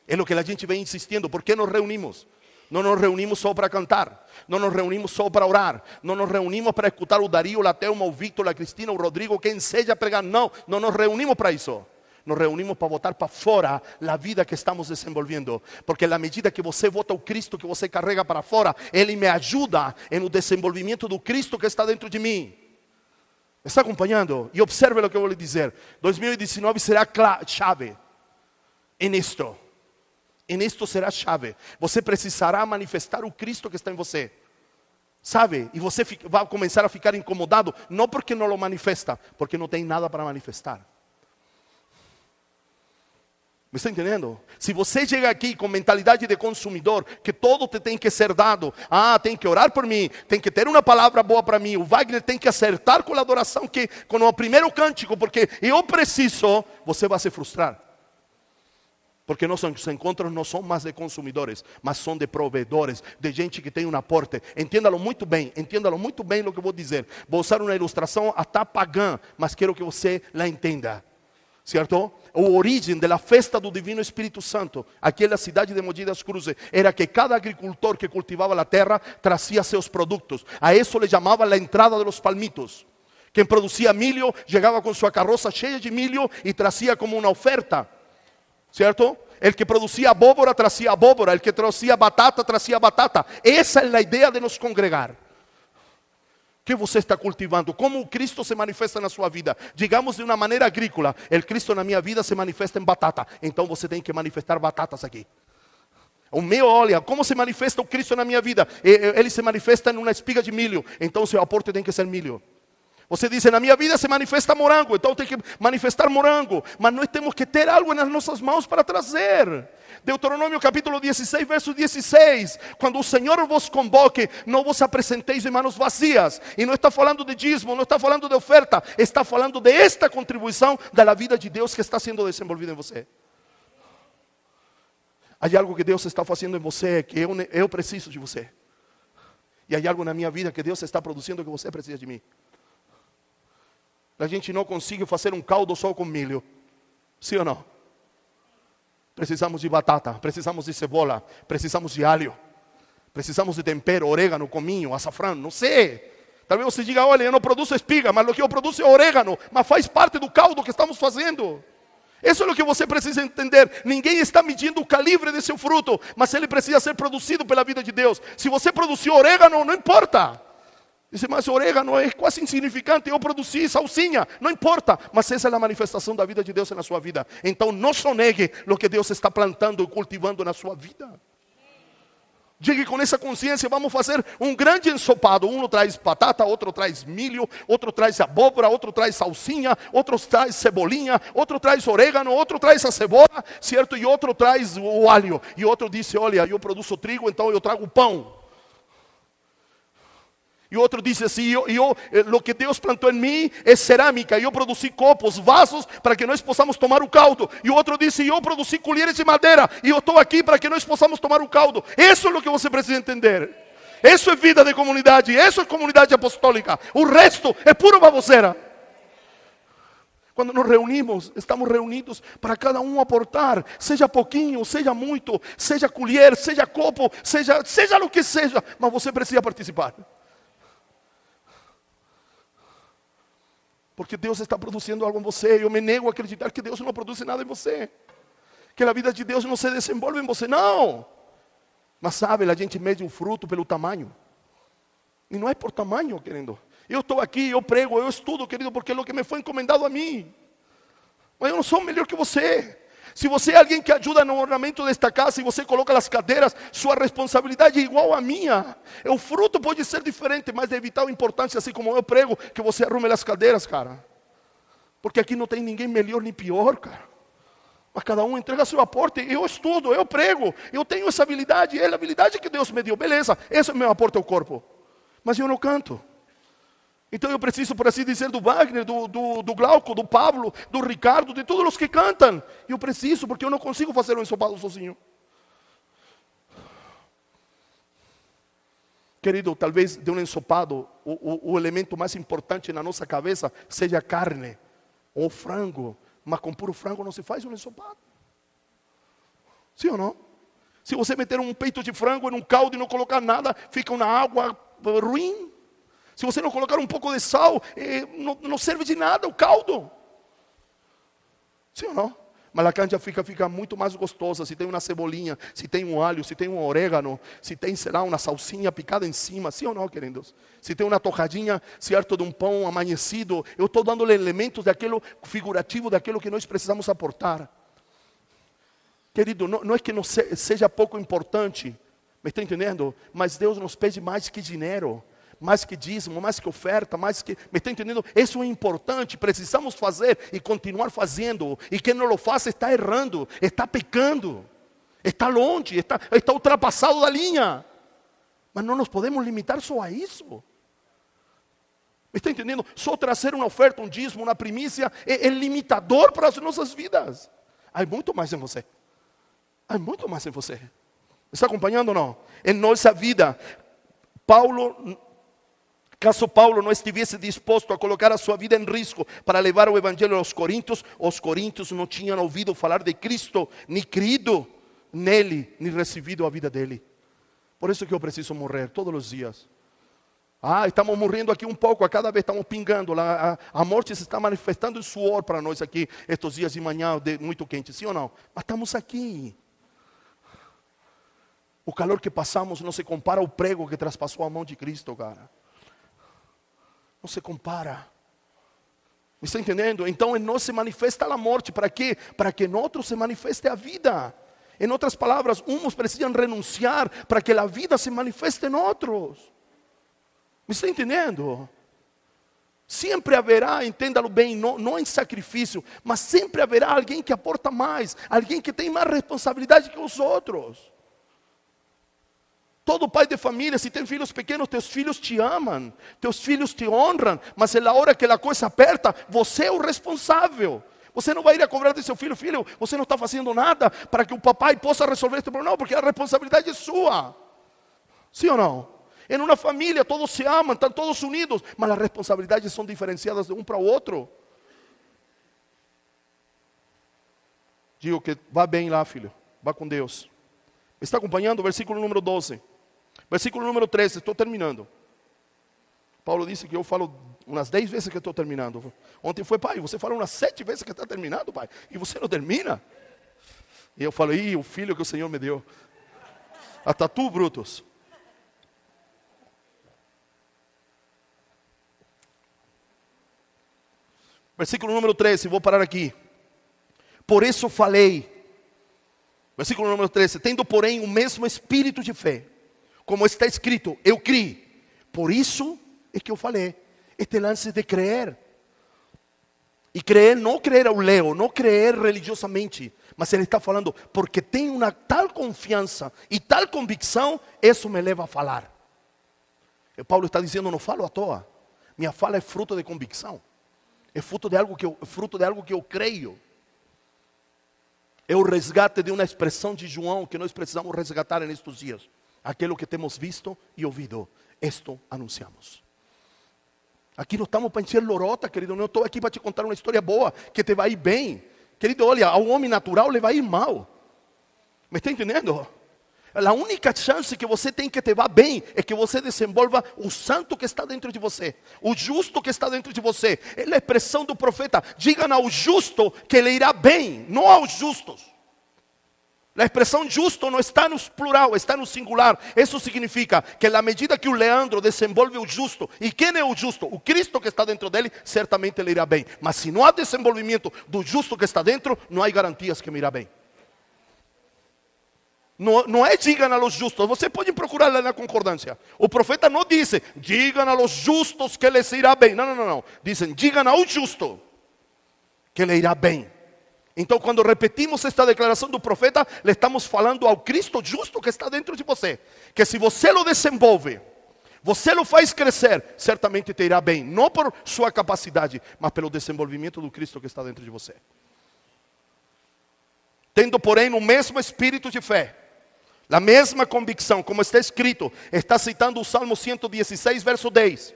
É o que a gente vem insistindo. ¿Por que nos reunimos? Não nos reunimos só para cantar, não nos reunimos só para orar, não nos reunimos para escutar o Darío, a Telma, o Victor, a Cristina, o Rodrigo, quem seja pregar. Não nos reunimos para isso. Nos reunimos para botar para fora a vida que estamos desenvolvendo. Porque na medida que você bota o Cristo que você carrega para fora, Ele me ajuda no desenvolvimento do Cristo que está dentro de mim. Está acompanhando? E observe o que eu vou lhe dizer. 2019 será chave em isto. Em isto será chave. Você precisará manifestar o Cristo que está em você. Sabe? E você vai começar a ficar incomodado, não porque não lo manifesta, porque não tem nada para manifestar. Me está entendendo? Se você chega aqui com mentalidade de consumidor, que todo te tem que ser dado, tem que orar por mim, tem que ter uma palavra boa para mim, o Wagner tem que acertar com a adoração, com o primeiro cântico, porque eu preciso, você vai se frustrar. Porque nossos encontros não são mais de consumidores, mas são de provedores, de gente que tem um aporte. Entenda-lo muito bem o que eu vou dizer. Vou usar uma ilustração até pagã, mas quero que você la entenda. Certo? A origem da festa do Divino Espírito Santo, aqui na cidade de Mogi das Cruzes, era que cada agricultor que cultivava a terra trazia seus produtos. A isso le chamava a entrada de los palmitos. Quem produzia milho, chegava com sua carroça cheia de milho e trazia como uma oferta. Certo? El que producía abóbora trazia abóbora, el que trazia batata trazia batata. Essa é a ideia de nos congregar. O que você está cultivando? Como o Cristo se manifesta na sua vida? Digamos de uma maneira agrícola, o Cristo na minha vida se manifesta em batata. Então você tem que manifestar batatas aqui. O meu, olha, como se manifesta o Cristo na minha vida? Ele se manifesta em uma espiga de milho. Então seu aporte tem que ser milho. Você diz, na minha vida se manifesta morango, então tem que manifestar morango. Mas nós temos que ter algo nas nossas mãos para trazer. Deuteronômio capítulo 16, verso 16. Quando o Senhor vos convoque, não vos apresenteis de manos vazias. E não está falando de dízimo, não está falando de oferta. Está falando de esta contribuição da vida de Deus que está sendo desenvolvida em você. Há algo que Deus está fazendo em você, que eu preciso de você. E há algo na minha vida que Deus está produzindo que você precisa de mim. A gente não consegue fazer um caldo só com milho. Sim ou não? Precisamos de batata, precisamos de cebola, precisamos de alho, precisamos de tempero, orégano, cominho, açafrão, não sei. Talvez você diga, olha, eu não produzo espiga, mas o que eu produzo é orégano, mas faz parte do caldo que estamos fazendo. Isso é o que você precisa entender. Ninguém está medindo o calibre de seu fruto, mas ele precisa ser produzido pela vida de Deus. Se você produziu orégano, não importa. Diz, mas orégano é quase insignificante, eu produzi salsinha, não importa, mas essa é a manifestação da vida de Deus na sua vida. Então não sonegue o que Deus está plantando e cultivando na sua vida. Diga com essa consciência, vamos fazer um grande ensopado. Um traz batata, outro traz milho, outro traz abóbora, outro traz salsinha, outro traz cebolinha, outro traz orégano, outro traz a cebola, certo? E outro traz o alho. E outro disse, olha, eu produzo trigo, então eu trago pão. E outro disse assim, o que Deus plantou em mim é cerâmica. E eu produzi copos, vasos, para que nós possamos tomar o caldo. E o outro disse, eu produzi colheres de madeira. E eu estou aqui para que nós possamos tomar o caldo. Isso é o que você precisa entender. Isso é vida de comunidade. Isso é comunidade apostólica. O resto é puro baboseira. Quando nos reunimos, estamos reunidos para cada um aportar. Seja pouquinho, seja muito, seja colher, seja copo, seja o que seja. Mas você precisa participar. Porque Deus está produzindo algo em você. Eu me nego a acreditar que Deus não produz nada em você. Que a vida de Deus não se desenvolve em você. Não. Mas sabe, a gente mede um fruto pelo tamanho. E não é por tamanho, querido. Eu estou aqui, eu prego, eu estudo, querido, porque é o que me foi encomendado a mim. Mas eu não sou melhor que você. Se você é alguém que ajuda no ornamento desta casa e você coloca as cadeiras, sua responsabilidade é igual à minha. O fruto pode ser diferente, mas de vital importância, assim como eu prego, que você arrume as cadeiras, cara. Porque aqui não tem ninguém melhor nem pior, cara. Mas cada um entrega seu aporte. Eu estudo, eu prego, eu tenho essa habilidade, é a habilidade que Deus me deu. Beleza, esse é o meu aporte ao corpo. Mas eu não canto. Então eu preciso, por assim dizer, do Wagner, do Glauco, do Pablo, do Ricardo, de todos os que cantam. Eu preciso, porque eu não consigo fazer um ensopado sozinho. Querido, talvez de um ensopado, o elemento mais importante na nossa cabeça seja a carne ou frango. Mas com puro frango não se faz um ensopado. Sim ou não? Se você meter um peito de frango em um caldo e não colocar nada, fica uma água ruim. Se você não colocar um pouco de sal, não serve de nada o caldo. Sim ou não? Mas a canja fica muito mais gostosa se tem uma cebolinha, se tem um alho, se tem um orégano, se tem, sei lá, uma salsinha picada em cima. Sim ou não, queridos? Se tem uma torradinha, certo, de um pão amanhecido. Eu estou dando elementos daquilo figurativo, daquilo que nós precisamos aportar. Querido, não é que não seja pouco importante, me está entendendo? Mas Deus nos pede mais que dinheiro. Mais que dízimo, mais que oferta, mais que... Me está entendendo? Isso é importante, precisamos fazer e continuar fazendo. E quem não o faz está errando, está pecando, está longe, está ultrapassado da linha. Mas não nos podemos limitar só a isso. Me está entendendo? Só trazer uma oferta, um dízimo, uma primícia é limitador para as nossas vidas. Há muito mais em você. Há muito mais em você. Me está acompanhando ou não? Em nossa vida, caso Paulo não estivesse disposto a colocar a sua vida em risco para levar o evangelho aos coríntios, os coríntios não tinham ouvido falar de Cristo, nem crido nele, nem recebido a vida dele. Por isso que eu preciso morrer todos os dias. Estamos morrendo aqui um pouco, a cada vez estamos pingando. A morte se está manifestando em suor para nós aqui, estes dias de manhã muito quente, sim ou não? Mas estamos aqui. O calor que passamos não se compara ao prego que traspassou a mão de Cristo, cara. Não se compara. Me está entendendo? Então em nós se manifesta a morte. Para quê? Para que em outros se manifeste a vida. Em outras palavras, uns precisam renunciar para que a vida se manifeste em outros. Me está entendendo? Sempre haverá, entenda-lo bem, não em sacrifício, mas sempre haverá alguém que aporta mais, alguém que tem mais responsabilidade que os outros. Todo pai de família, se tem filhos pequenos, teus filhos te amam, teus filhos te honram, mas na hora que a coisa aperta, você é o responsável. Você não vai ir a cobrar de seu filho, filho, você não está fazendo nada para que o papai possa resolver este problema, não, porque a responsabilidade é sua. Sim ou não? Em uma família todos se amam, estão todos unidos, mas as responsabilidades são diferenciadas de um para o outro. Digo que vá bem lá, filho, vá com Deus. Está acompanhando? Versículo número 12. Versículo número 13, estou terminando. Paulo disse que eu falo umas 10 vezes que estou terminando. Ontem foi, pai, você fala umas 7 vezes que está terminando, pai, e você não termina. E eu falo, o filho que o Senhor me deu. Até tu, Brutus. Versículo número 13, vou parar aqui. Por isso falei. Versículo número 13. Tendo, porém, o mesmo espírito de fé, como está escrito, eu criei. Por isso é que eu falei. Este lance de crer. E crer, não crer ao Leo, não crer religiosamente. Mas ele está falando, porque tem uma tal confiança e tal convicção, isso me leva a falar. E Paulo está dizendo, não falo à toa. Minha fala é fruto de convicção. É fruto de algo que eu creio. É o resgate de uma expressão de João que nós precisamos resgatar nestes dias. Aquilo que temos visto e ouvido, isto anunciamos. Aqui não estamos para encher lorota, querido. Não estou aqui para te contar uma história boa, que te vai ir bem. Querido, olha, ao homem natural le vai ir mal. Me está entendendo? A única chance que você tem que te vá bem é que você desenvolva o santo que está dentro de você, o justo que está dentro de você. É a expressão do profeta: digam ao justo que ele irá bem, não aos justos. A expressão justo não está no plural, está no singular. Isso significa que na medida que o Leandro desenvolve o justo, e quem é o justo? O Cristo que está dentro dele, certamente ele irá bem. Mas se não há desenvolvimento do justo que está dentro, não há garantias que me irá bem. Não é digam a los justos. Você pode procurar lá na concordância. O profeta não disse, digam a los justos que les irá bem. Não. Dizem, digam ao justo que lhe irá bem. Então, quando repetimos esta declaração do profeta, le estamos falando ao Cristo justo que está dentro de você. Que se você o desenvolve, você o faz crescer, certamente te irá bem. Não por sua capacidade, mas pelo desenvolvimento do Cristo que está dentro de você. Tendo, porém, o mesmo espírito de fé, a mesma convicção, como está escrito, está citando o Salmo 116, verso 10.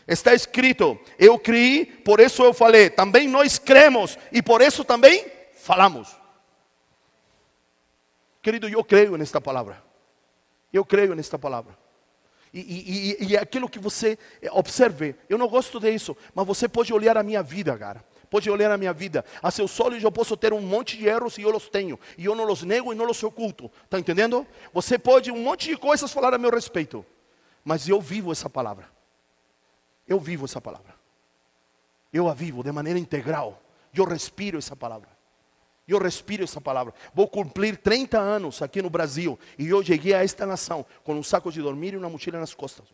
Está escrito, eu criei, por isso eu falei. Também nós cremos e por isso também falamos. Querido, eu creio nesta palavra. Eu creio nesta palavra. E aquilo que você observe, eu não gosto disso, mas você pode olhar a minha vida, cara. Pode olhar a minha vida. A seus olhos eu posso ter um monte de erros e eu os tenho. E eu não os nego e não os oculto. Está entendendo? Você pode um monte de coisas falar a meu respeito. Mas eu vivo essa palavra. Eu vivo essa palavra. Eu a vivo de maneira integral. Eu respiro essa palavra. Eu respiro essa palavra. Vou cumprir 30 anos aqui no Brasil. E eu cheguei a esta nação com um saco de dormir e uma mochila nas costas.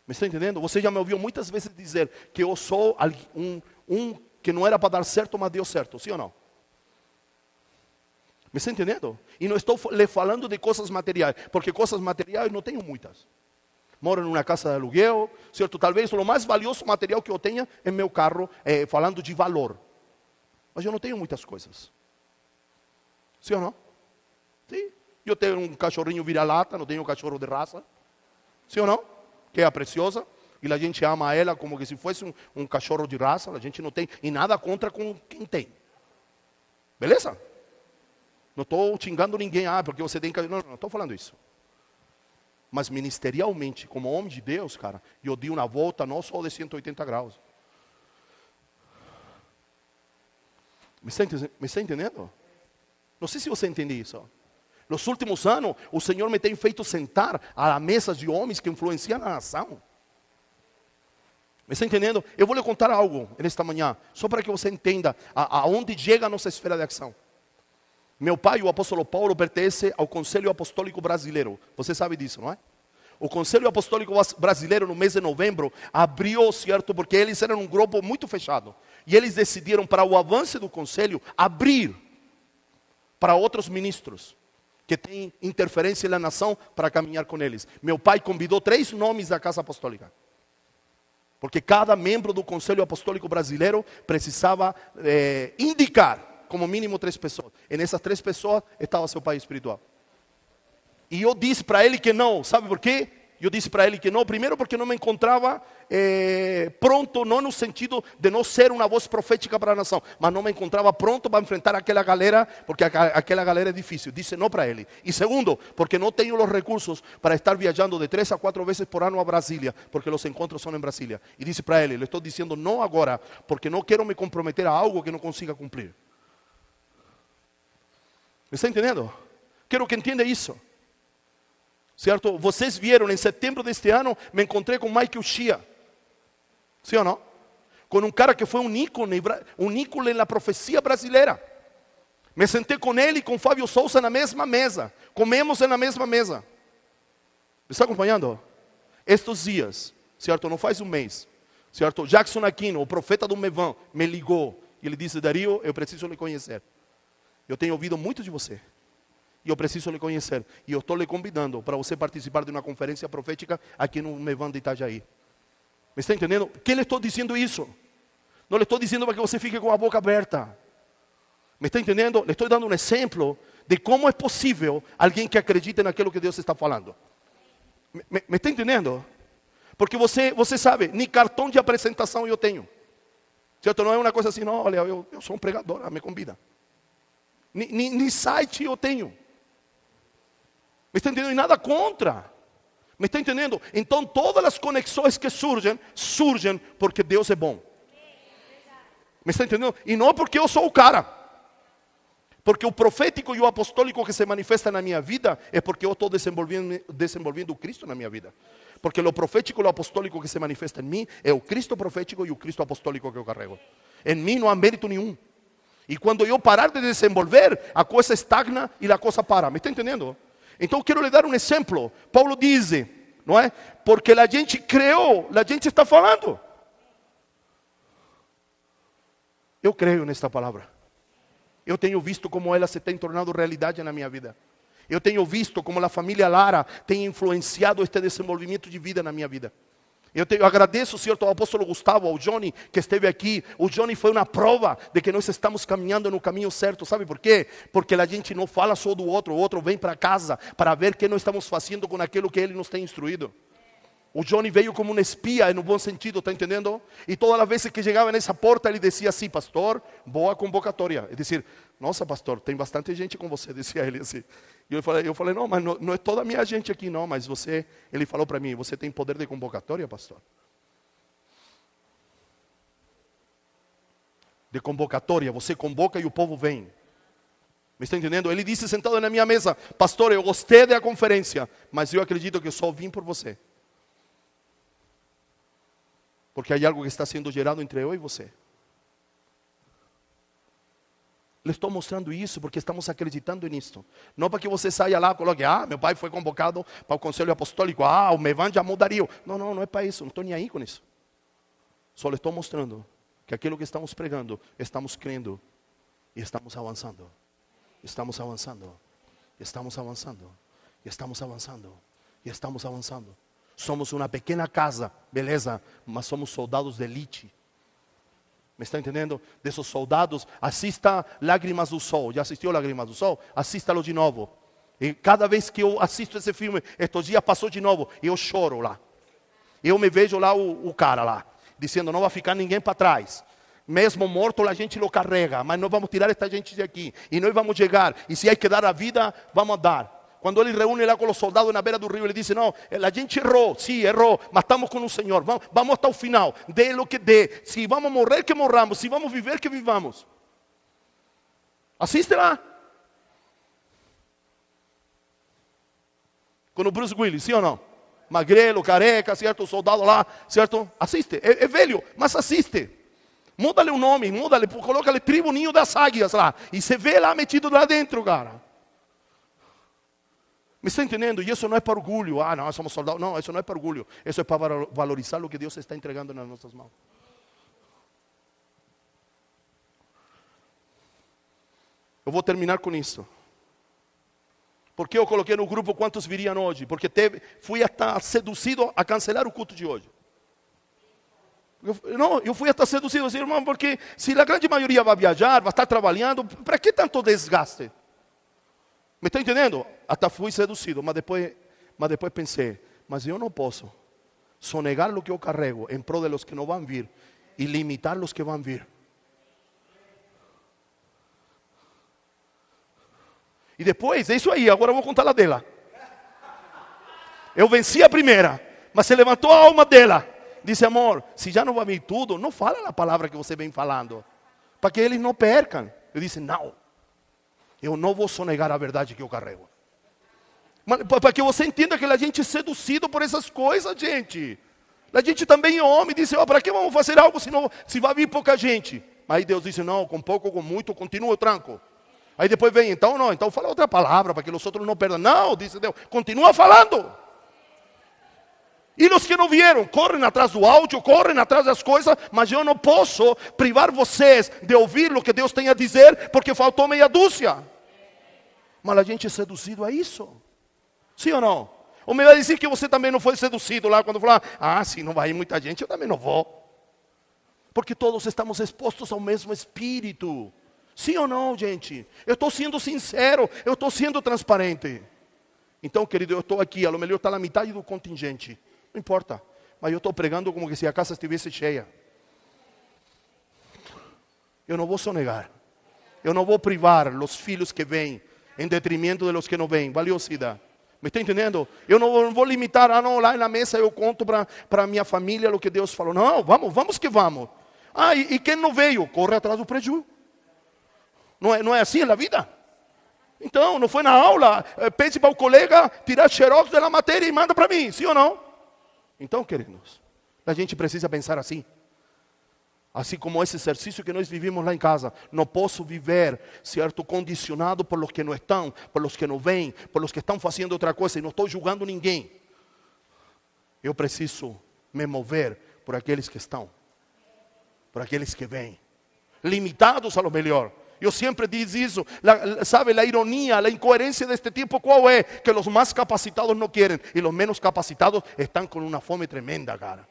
Me está entendendo? Você já me ouviu muitas vezes dizer que eu sou um que não era para dar certo, mas deu certo. Sim ou não? Me está entendendo? E não estou lhe falando de coisas materiais, porque coisas materiais não tenho muitas. Moro em uma casa de aluguel, certo? Talvez o mais valioso material que eu tenha é meu carro, falando de valor. Mas eu não tenho muitas coisas. Sim ou não? Sim. Eu tenho um cachorrinho vira-lata, não tenho um cachorro de raça. Sim ou não? Que é a preciosa, e a gente ama ela como que se fosse um cachorro de raça. A gente não tem, e nada contra com quem tem. Beleza? Não estou xingando ninguém, porque você tem que... Não estou falando isso. Mas ministerialmente, como homem de Deus, cara, eu dei uma volta não só de 180 graus. Me está entendendo? Não sei se você entende isso. Nos últimos anos, o Senhor me tem feito sentar à mesa de homens que influenciam a nação. Me está entendendo? Eu vou lhe contar algo nesta manhã, só para que você entenda aonde chega a nossa esfera de ação. Meu pai, o apóstolo Paulo, pertence ao Conselho Apostólico Brasileiro. Você sabe disso, não é? O Conselho Apostólico Brasileiro, no mês de novembro, abriu, certo? Porque eles eram um grupo muito fechado. E eles decidiram, para o avanço do Conselho, abrir para outros ministros que têm interferência na nação para caminhar com eles. Meu pai convidou 3 nomes da Casa Apostólica. Porque cada membro do Conselho Apostólico Brasileiro precisava indicar, como mínimo, 3 pessoas. E nessas 3 pessoas estava seu pai espiritual. E eu disse para ele que não. Sabe por quê? Eu disse para ele que não. Primeiro porque não me encontrava pronto, não no sentido de não ser uma voz profética para a nação, mas não me encontrava pronto para enfrentar aquela galera, porque aquela galera é difícil. Disse não para ele. E segundo, porque não tenho os recursos para estar viajando de 3 a 4 vezes por ano a Brasília, porque os encontros são em Brasília. E disse para ele, le estou dizendo não agora, porque não quero me comprometer a algo que não consiga cumprir. Me está entendendo? Quero que entenda isso. Certo? Vocês vieram em setembro deste ano, me encontrei com Michael Shea. Sim ou não? Com um cara que foi um ícone na profecia brasileira. Me sentei com ele e com Fábio Souza na mesma mesa. Comemos na mesma mesa. Me está acompanhando? Estes dias, certo? Não faz um mês. Certo? Jackson Aquino, o profeta do Mevan, me ligou. E ele disse, Dario, eu preciso lhe conhecer. Eu tenho ouvido muito de você. E eu preciso lhe conhecer. E eu estou lhe convidando para você participar de uma conferência profética aqui no Mevan de Itajaí. Me está entendendo? Por que lhe estou dizendo isso? Não lhe estou dizendo para que você fique com a boca aberta. Me está entendendo? Lhe estou dando um exemplo de como é possível alguém que acredite naquilo que Deus está falando. Me está entendendo? Porque você sabe, nem cartão de apresentação eu tenho. Certo? Não é uma coisa assim, não, olha, eu sou um pregador, me convida. Nem site eu tenho. Me está entendendo? E nada contra. Me está entendendo? Então todas as conexões que surgem porque Deus é bom. Me está entendendo? E não porque eu sou o cara. Porque o profético e o apostólico que se manifesta na minha vida é porque eu estou desenvolvendo o Cristo na minha vida. Porque o profético e o apostólico que se manifesta em mim é o Cristo profético e o Cristo apostólico que eu carrego. Em mim não há mérito nenhum. E quando eu parar de desenvolver, a coisa estagna e a coisa para. Me está entendendo? Então eu quero lhe dar um exemplo. Paulo diz, não é? Porque a gente criou, a gente está falando. Eu creio nesta palavra. Eu tenho visto como ela se tem tornado realidade na minha vida. Eu tenho visto como a família Lara tem influenciado este desenvolvimento de vida na minha vida. Eu agradeço, certo, ao apóstolo Gustavo, ao Johnny, que esteve aqui. O Johnny foi uma prova de que nós estamos caminhando no caminho certo. Sabe por quê? Porque a gente não fala só do outro. O outro vem para casa para ver o que nós estamos fazendo com aquilo que ele nos tem instruído. O Johnny veio como um espia, no bom sentido, está entendendo? E todas as vezes que chegava nessa porta, ele dizia assim, pastor, boa convocatória. É dizer, nossa pastor, tem bastante gente com você, dizia ele assim. E eu falei, não, mas não é toda a minha gente aqui, não, mas você, ele falou para mim, você tem poder de convocatória, pastor? De convocatória, você convoca e o povo vem. Me está entendendo? Ele disse sentado na minha mesa, pastor, eu gostei da conferência, mas eu acredito que eu só vim por você. Porque há algo que está sendo gerado entre eu e você. Le estou mostrando isso porque estamos acreditando nisso. Não para que você saia lá e coloque, meu pai foi convocado para o conselho apostólico, o Mevan já mudaria. Não é para isso, não estou nem aí com isso. Só le estou mostrando que aquilo que estamos pregando, estamos crendo e estamos avançando. Estamos avançando. Estamos avançando. Estamos avançando. E estamos avançando. Somos uma pequena casa, beleza, mas somos soldados de elite. Me está entendendo? Desses soldados, assista Lágrimas do Sol. Já assistiu Lágrimas do Sol? Assista-lo de novo. E cada vez que eu assisto esse filme, estes dias passou de novo, eu choro lá. Eu me vejo lá, o cara lá, dizendo, não vai ficar ninguém para trás. Mesmo morto, a gente lo carrega, mas nós vamos tirar esta gente de aqui. E nós vamos chegar. E se há que dar a vida, vamos dar. Quando ele reúne lá com os soldados na beira do rio, ele diz: não, a gente errou, sim, errou, mas estamos com o Senhor, vamos até o final, dê o que dê, se vamos morrer, que morramos, se vamos viver, que vivamos. Assiste lá. Com o Bruce Willis, sim ou não? Magrelo, careca, certo? O soldado lá, certo? Assiste, é velho, mas assiste. Muda-lhe o nome, muda-lhe, coloca-lhe Tribo Ninho das Águias lá. E você vê lá metido lá dentro, cara. Me está entendendo? E isso não é para orgulho. Ah, não, somos soldados. Não, isso não é para orgulho. Isso é para valorizar o que Deus está entregando nas nossas mãos. Eu vou terminar com isso. Por que eu coloquei no grupo quantos viriam hoje? Porque fui até seduzido a cancelar o culto de hoje. Eu fui até seduzido, assim, irmão, porque se a grande maioria vai viajar, vai estar trabalhando, para que tanto desgaste? Me está entendendo? Até fui seduzido, mas depois pensei, mas eu não posso sonegar o que eu carrego em prol de los que não vão vir e limitar os que vão vir. E depois, é isso aí, agora eu vou contar a dela. Eu venci a primeira, mas se levantou a alma dela. Disse: amor, se já não vai vir tudo, não fala a palavra que você vem falando, para que eles não percam. Eu disse: não, eu não vou sonegar a verdade que eu carrego. Para que você entenda que a gente é seduzido por essas coisas, gente. A gente também é homem, disse: para que vamos fazer algo se vai vir pouca gente? Aí Deus disse: não, com pouco ou com muito, continua o tranco. Aí depois vem, então não, então fala outra palavra, para que os outros não perdam. Não, disse Deus, continua falando. E os que não vieram, correm atrás do áudio, correm atrás das coisas, mas eu não posso privar vocês de ouvir o que Deus tem a dizer, porque faltou meia dúzia. Mas a gente é seduzido a isso. Sim ou não? Ou me vai dizer que você também não foi seduzido lá, quando falar: ah, se não vai ir muita gente, eu também não vou. Porque todos estamos expostos ao mesmo Espírito. Sim ou não, gente? Eu estou sendo sincero, eu estou sendo transparente. Então, querido, eu estou aqui, a lo melhor está na metade do contingente. Não importa, mas eu estou pregando como que se a casa estivesse cheia. Eu não vou sonegar. Eu não vou privar os filhos que vêm em detrimento de los que não vêm. Valiosidade. Me está entendendo? Eu não vou limitar, não, lá na mesa eu conto para minha família o que Deus falou. Não, vamos que vamos. Ah, e quem não veio? Corre atrás do prejuízo. Não é assim a vida? Então, não foi na aula, pede para o colega tirar xerox da matéria e manda para mim, sim ou não? Então, queridos, a gente precisa pensar assim. Assim como esse exercício que nós vivimos lá em casa. Não posso viver, certo, condicionado por los que não estão, por los que não vêm, por los que estão fazendo outra coisa. E não estou julgando ninguém. Eu preciso me mover por aqueles que estão. Por aqueles que vêm. Limitados a lo melhor. Eu sempre digo isso, sabe, a ironia, a incoerência deste tipo, qual é? Que os mais capacitados não querem, e os menos capacitados estão com uma fome tremenda, cara.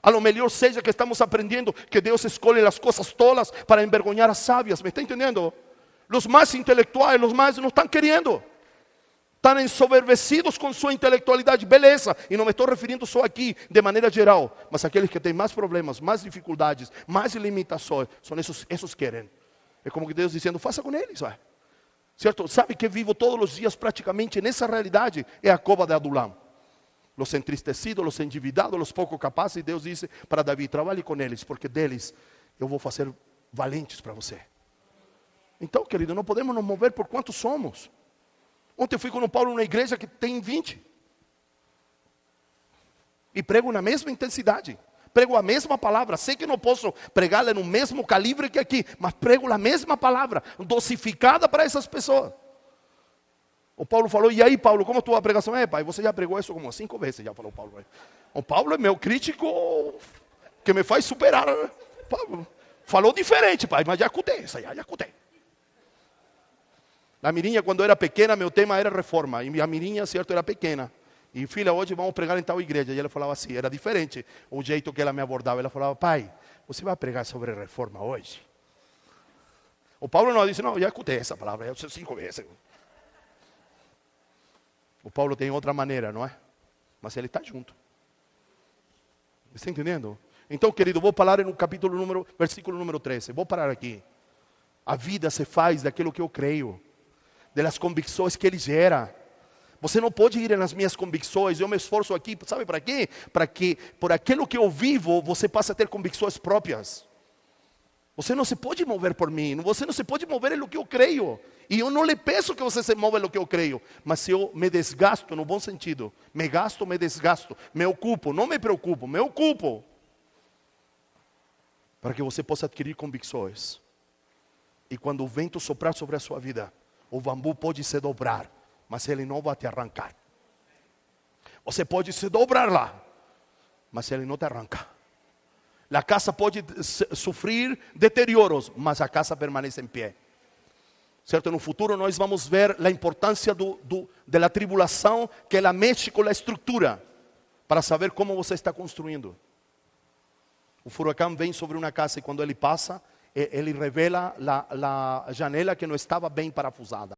A lo melhor seja que estamos aprendendo que Deus escolhe as coisas tolas para envergonhar as sábias, me está entendendo? Os mais intelectuais, os mais não estão querendo. Estão ensoberbecidos com sua intelectualidade, beleza, e não me estou referindo só aqui, de maneira geral, mas aqueles que têm mais problemas, mais dificuldades, mais limitações, são esses que querem. É como que Deus dizendo: faça com eles, vai. Certo? Sabe que vivo todos os dias praticamente nessa realidade? É a cova de Adulam. Os entristecidos, os endividados, os pouco capazes. E Deus disse para Davi: trabalhe com eles, porque deles eu vou fazer valentes para você. Então, querido, não podemos nos mover por quantos somos. Ontem eu fui com o Paulo numa igreja que tem 20. E prego na mesma intensidade. Prego a mesma palavra. Sei que não posso pregá-la no mesmo calibre que aqui, mas prego a mesma palavra, dosificada para essas pessoas. O Paulo falou: e aí, Paulo, como tua pregação? Pai, você já pregou isso como 5 vezes, já falou Paulo. O Paulo é meu crítico que me faz superar. Falou diferente, pai, mas já escutei, já escutei. A Mirinha, quando era pequena, meu tema era reforma. E a Mirinha, certo, era pequena. E filha, hoje vamos pregar em tal igreja. E ela falava assim, era diferente o jeito que ela me abordava. Ela falava: pai, você vai pregar sobre reforma hoje? O Paulo não disse: não, já escutei essa palavra, já 5 vezes. O Paulo tem outra maneira, não é? Mas ele está junto. Está entendendo? Então, querido, vou falar no versículo número 13. Vou parar aqui. A vida se faz daquilo que eu creio, das convicções que ele gera. Você não pode ir nas minhas convicções. Eu me esforço aqui, sabe para quê? Para que por aquilo que eu vivo, você passe a ter convicções próprias. Você não se pode mover por mim. Você não se pode mover no que eu creio. E eu não lhe peço que você se mova no que eu creio. Mas se eu me desgasto, no bom sentido, me gasto, me desgasto, me ocupo, não me preocupo, me ocupo. Para que você possa adquirir convicções. E quando o vento soprar sobre a sua vida, o bambu pode se dobrar, mas ele não vai te arrancar. Você pode se dobrar lá, mas ele não te arranca. A casa pode sofrer deterioros, mas a casa permanece em pé. Certo? No futuro nós vamos ver a importância da tribulação, que ela mexe com a estrutura, para saber como você está construindo. O furacão vem sobre uma casa e quando ele passa, ele revela a janela que não estava bem parafusada.